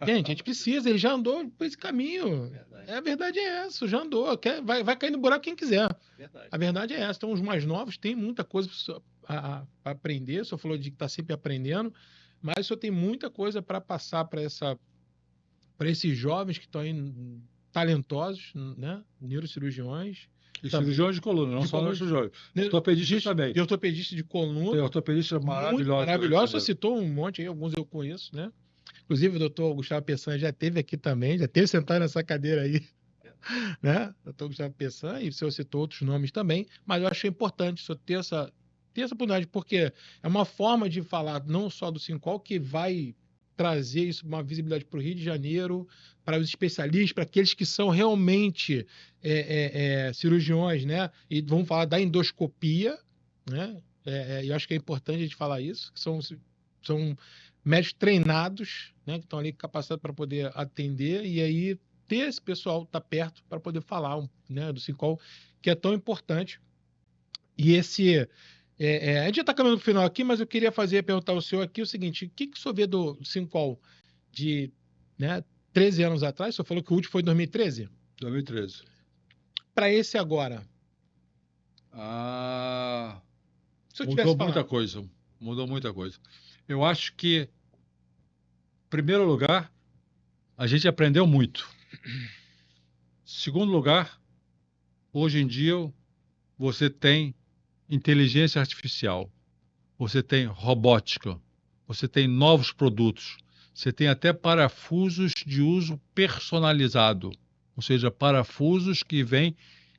Gente, a gente precisa, ele já andou por esse caminho. A verdade é essa, já andou. Vai cair no buraco quem quiser. A verdade é essa. Então, os mais novos têm muita coisa para aprender. O senhor falou de que está sempre aprendendo, mas o senhor tem muita coisa para passar para esses jovens que estão aí talentosos, né? Neurocirurgiões. E cirurgiões de coluna, não De só coluna. cirurgiões. Ortopedistas também. E ortopedista de coluna. Tem ortopedistas Muito maravilhosos. maravilhoso. Você citou um monte aí, alguns eu conheço, né? Inclusive, o doutor Gustavo Peçanha já esteve aqui também, já esteve sentado nessa cadeira aí, né? Doutor Gustavo Peçanha, e o senhor citou outros nomes também, mas eu achei importante o senhor ter essa oportunidade, porque é uma forma de falar não só do Sincol, que vai trazer isso, uma visibilidade para o Rio de Janeiro, para os especialistas, para aqueles que são realmente cirurgiões, né? E vamos falar da endoscopia, né? Eu acho que é importante a gente falar isso, que são médicos treinados, né? Que estão ali capacitados para poder atender, e aí ter esse pessoal tá perto para poder falar, né, do Sincol, que é tão importante. E esse... a gente já está caminhando para o final aqui, mas eu queria perguntar ao senhor aqui o seguinte: o que o senhor vê do Sincol de, né, 13 anos atrás? O senhor falou que o último foi em 2013? 2013. Para esse agora? Se eu tivesse Mudou muita coisa. Mudou muita coisa. Eu acho que, em primeiro lugar, a gente aprendeu muito. Segundo lugar, hoje em dia, você tem inteligência artificial, você tem robótica, você tem novos produtos, você tem até parafusos de uso personalizado, ou seja, parafusos que vêm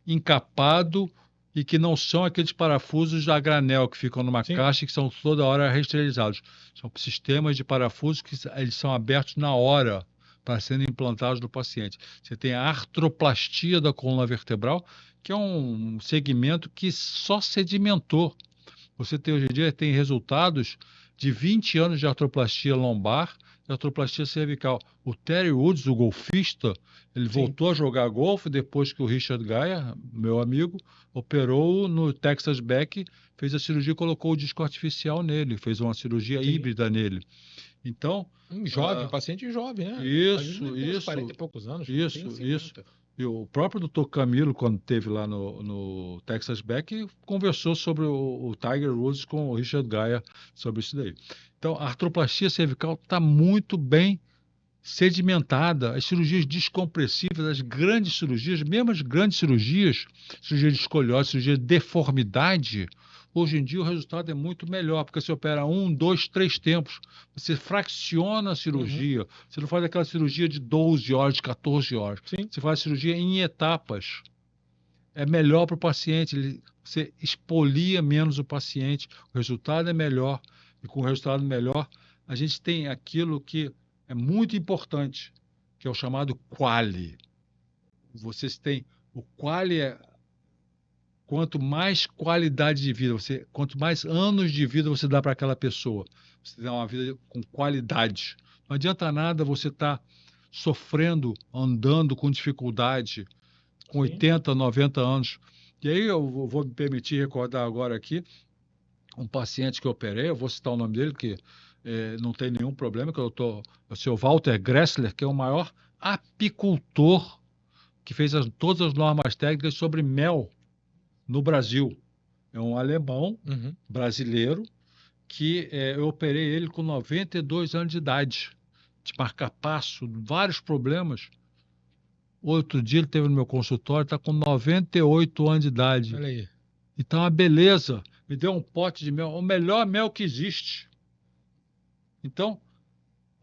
encapado e que não são aqueles parafusos a granel que ficam numa Sim. caixa e que são toda hora reesterilizados. São sistemas de parafusos que eles são abertos na hora para serem implantados no paciente. Você tem a artroplastia da coluna vertebral, que é um segmento que só sedimentou. Você tem, hoje em dia tem resultados de 20 anos de artroplastia lombar e artroplastia cervical. O Terry Woods, o golfista, ele voltou a jogar golfe depois que o Richard Gere, meu amigo, operou no Texas Back, fez a cirurgia e colocou o disco artificial nele, fez uma cirurgia híbrida nele. Então... jovem, paciente jovem, né? Isso. 40 e poucos anos. Isso. E o próprio Dr. Camilo, quando esteve lá no Texas Back, conversou sobre o Tiger Woods com o Richard Gere sobre isso daí. Então, a artroplastia cervical está muito bem sedimentada. As cirurgias descompressivas, as grandes cirurgias, mesmo as grandes cirurgia de escoliose, cirurgia de deformidade, hoje em dia o resultado é muito melhor, porque você opera 1, 2, 3 tempos. Você fracciona a cirurgia. Você não faz aquela cirurgia de 12 horas, de 14 horas. Sim. Você faz a cirurgia em etapas. É melhor para o paciente. Você expolia menos o paciente. O resultado é melhor. E com o resultado melhor, a gente tem aquilo que é muito importante, que é o chamado QALY. Vocês têm... O QALY é... Quanto mais qualidade de vida, quanto mais anos de vida você dá para aquela pessoa, você dá uma vida com qualidade. Não adianta nada você estar sofrendo, andando com dificuldade, com 80, 90 anos. E aí eu vou me permitir recordar agora aqui um paciente que eu operei, eu vou citar o nome dele, que não tem nenhum problema, que o senhor Walter Gressler, que é o maior apicultor que fez todas as normas técnicas sobre mel no Brasil. É um alemão brasileiro que eu operei ele com 92 anos de idade, de marca-passo, vários problemas. Outro dia ele esteve no meu consultório, está com 98 anos de idade. Olha aí. Então, uma beleza. Me deu um pote de mel, o melhor mel que existe. Então,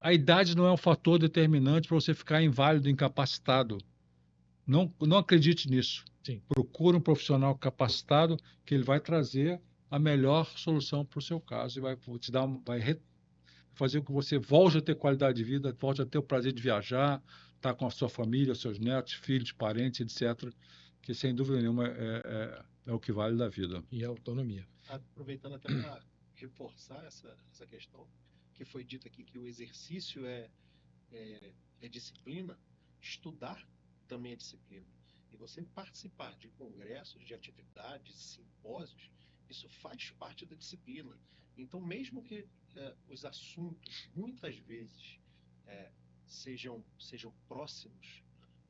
a idade não é um fator determinante para você ficar inválido, incapacitado. Não acredite nisso. Sim. Procure um profissional capacitado que ele vai trazer a melhor solução para o seu caso e vai fazer com que você volte a ter qualidade de vida, volte a ter o prazer de viajar, estar com a sua família, seus netos, filhos, parentes, etc. Que, sem dúvida nenhuma, é o que vale da vida. E a autonomia. Aproveitando até para reforçar essa questão, que foi dito aqui que o exercício é disciplina, estudar também é disciplina. E você participar de congressos, de atividades, simpósios, isso faz parte da disciplina. Então, mesmo que os assuntos, muitas vezes, sejam próximos,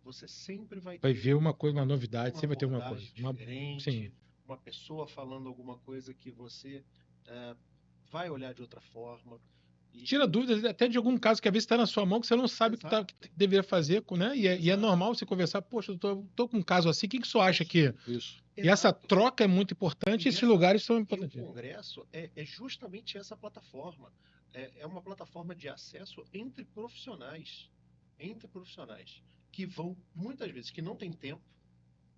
você sempre vai ver uma coisa, uma novidade, sempre vai ter uma coisa. Diferente, uma pessoa falando alguma coisa que você vai olhar de outra forma. Tira dúvidas até de algum caso que às vezes está na sua mão que você não sabe o Exato. que deveria fazer, né? E é Exato. normal você conversar, poxa, tô com um caso assim, o que você acha que... Isso. E essa Exato. troca é muito importante, E esses essa- lugares são E o importantes. Congresso é justamente essa plataforma. É uma plataforma de acesso entre profissionais. Entre profissionais. Que vão, muitas vezes, que não têm tempo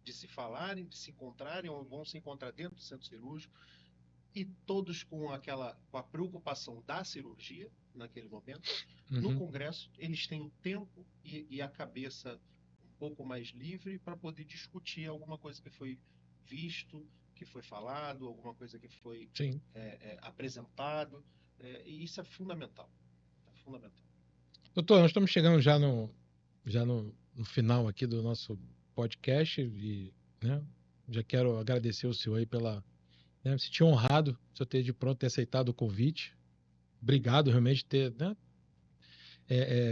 de se falarem, de se encontrarem, ou vão se encontrar dentro do centro cirúrgico, e todos com a preocupação da cirurgia, naquele momento. No Uhum. Congresso, eles têm o tempo e a cabeça um pouco mais livre para poder discutir alguma coisa que foi visto, que foi falado, alguma coisa que foi Sim. apresentado. E isso é fundamental. É fundamental. Doutor, nós estamos chegando já no final aqui do nosso podcast e, né, já quero agradecer o senhor aí pela... Né, me senti honrado o senhor ter de pronto ter aceitado o convite. Obrigado realmente ter, né,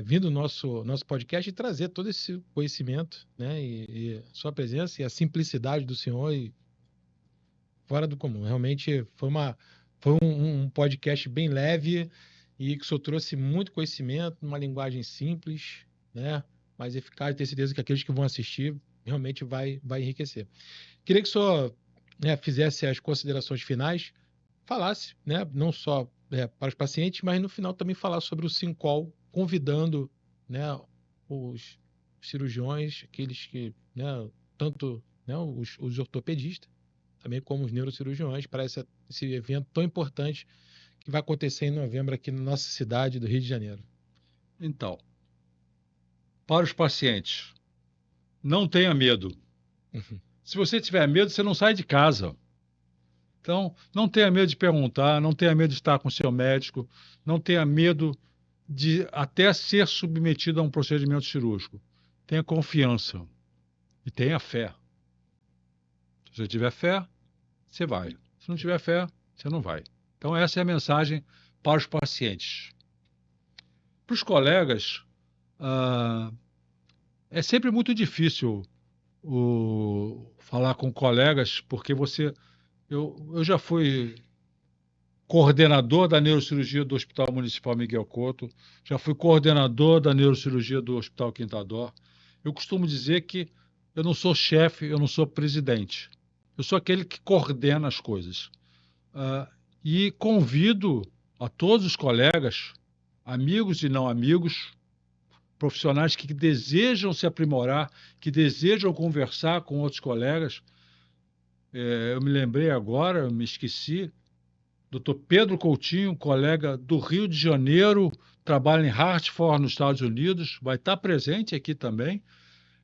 vindo no nosso podcast e trazer todo esse conhecimento, né, e sua presença e a simplicidade do senhor e fora do comum. Realmente foi um podcast bem leve e que o senhor trouxe muito conhecimento, numa linguagem simples, né, mas eficaz. Tenho certeza que aqueles que vão assistir realmente vai enriquecer. Queria que o senhor, né, fizesse as considerações finais, falasse, né, não só para os pacientes, mas no final também falar sobre o Sincol, convidando, né, os cirurgiões, aqueles que, né, tanto, né, os ortopedistas, também como os neurocirurgiões, para esse evento tão importante que vai acontecer em novembro aqui na nossa cidade do Rio de Janeiro. Então, para os pacientes, não tenha medo. Uhum. Se você tiver medo, você não sai de casa. Então, não tenha medo de perguntar, não tenha medo de estar com o seu médico, não tenha medo de até ser submetido a um procedimento cirúrgico. Tenha confiança e tenha fé. Se você tiver fé, você vai. Se não tiver fé, você não vai. Então, essa é a mensagem para os pacientes. Para os colegas, é sempre muito difícil falar com colegas, porque eu já fui coordenador da neurocirurgia do Hospital Municipal Miguel Couto, já fui coordenador da neurocirurgia do Hospital Quintador. Eu costumo dizer que eu não sou chefe, eu não sou presidente. Eu sou aquele que coordena as coisas. E convido a todos os colegas, amigos e não amigos, profissionais que desejam se aprimorar, que desejam conversar com outros colegas. Eu me lembrei agora, eu me esqueci, Dr. Pedro Coutinho, colega do Rio de Janeiro, trabalha em Hartford, nos Estados Unidos, vai estar presente aqui também.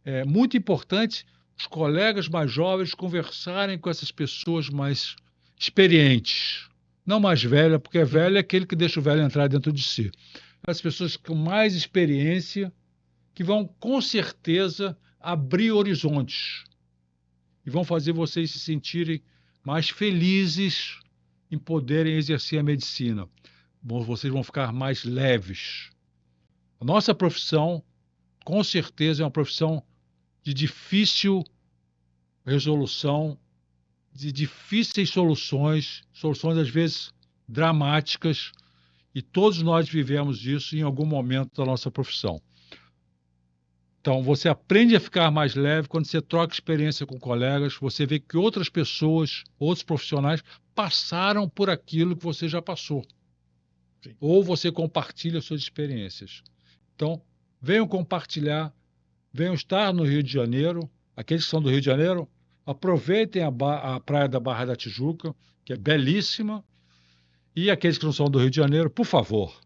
É muito importante os colegas mais jovens conversarem com essas pessoas mais experientes. Não mais velha, porque velho é aquele que deixa o velho entrar dentro de si. As pessoas com mais experiência, que vão, com certeza, abrir horizontes e vão fazer vocês se sentirem mais felizes em poderem exercer a medicina. Vocês vão ficar mais leves. A nossa profissão, com certeza, é uma profissão de difícil resolução, de difíceis soluções às vezes dramáticas, e todos nós vivemos isso em algum momento da nossa profissão. Então, você aprende a ficar mais leve quando você troca experiência com colegas, você vê que outras pessoas, outros profissionais passaram por aquilo que você já passou. Sim. Ou você compartilha suas experiências. Então, venham compartilhar, venham estar no Rio de Janeiro. Aqueles que são do Rio de Janeiro, aproveitem a praia da Barra da Tijuca, que é belíssima. E aqueles que não são do Rio de Janeiro, por favor,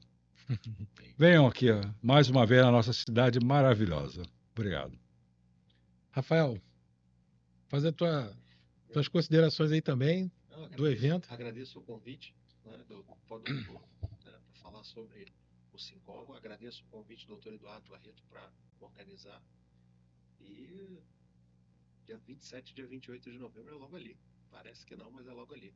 venham aqui mais uma vez na nossa cidade maravilhosa. Obrigado. Rafael, faz as tuas considerações aí também do evento. Agradeço o convite, né, do doutor, para falar sobre o Sincol. Agradeço o convite do doutor Eduardo Barreto para organizar. E dia 27 e dia 28 de novembro é logo ali. Parece que não, mas é logo ali.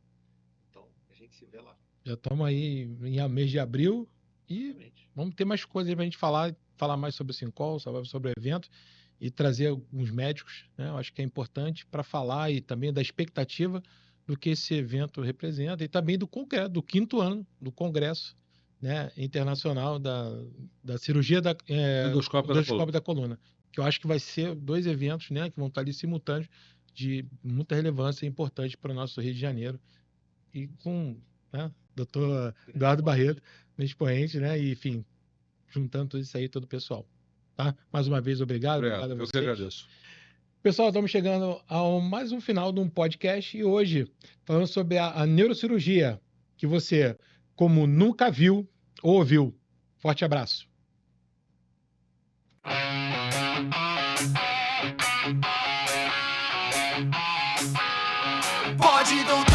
Então, a gente se vê lá. Já estamos aí em mês de abril e Exatamente. vamos ter mais coisas para a gente falar mais sobre o Sincol, sobre o evento e trazer alguns médicos, né? Eu acho que é importante para falar e também da expectativa do que esse evento representa e também do congresso, do 5º ano do Congresso né, internacional da cirurgia Endoscópio da coluna. Que eu acho que vai ser 2 eventos, né, que vão estar ali simultâneos, de muita relevância e importante para o nosso Rio de Janeiro. E com, né, doutor Eduardo Barreto, no expoente, né, e, enfim, juntando tudo isso aí, todo o pessoal. Tá? Mais uma vez, obrigado a Eu vocês. que agradeço. Pessoal, estamos chegando ao mais um final de um podcast e hoje falando sobre a neurocirurgia, que você, como nunca viu ou ouviu. Forte abraço. Pode, doutor.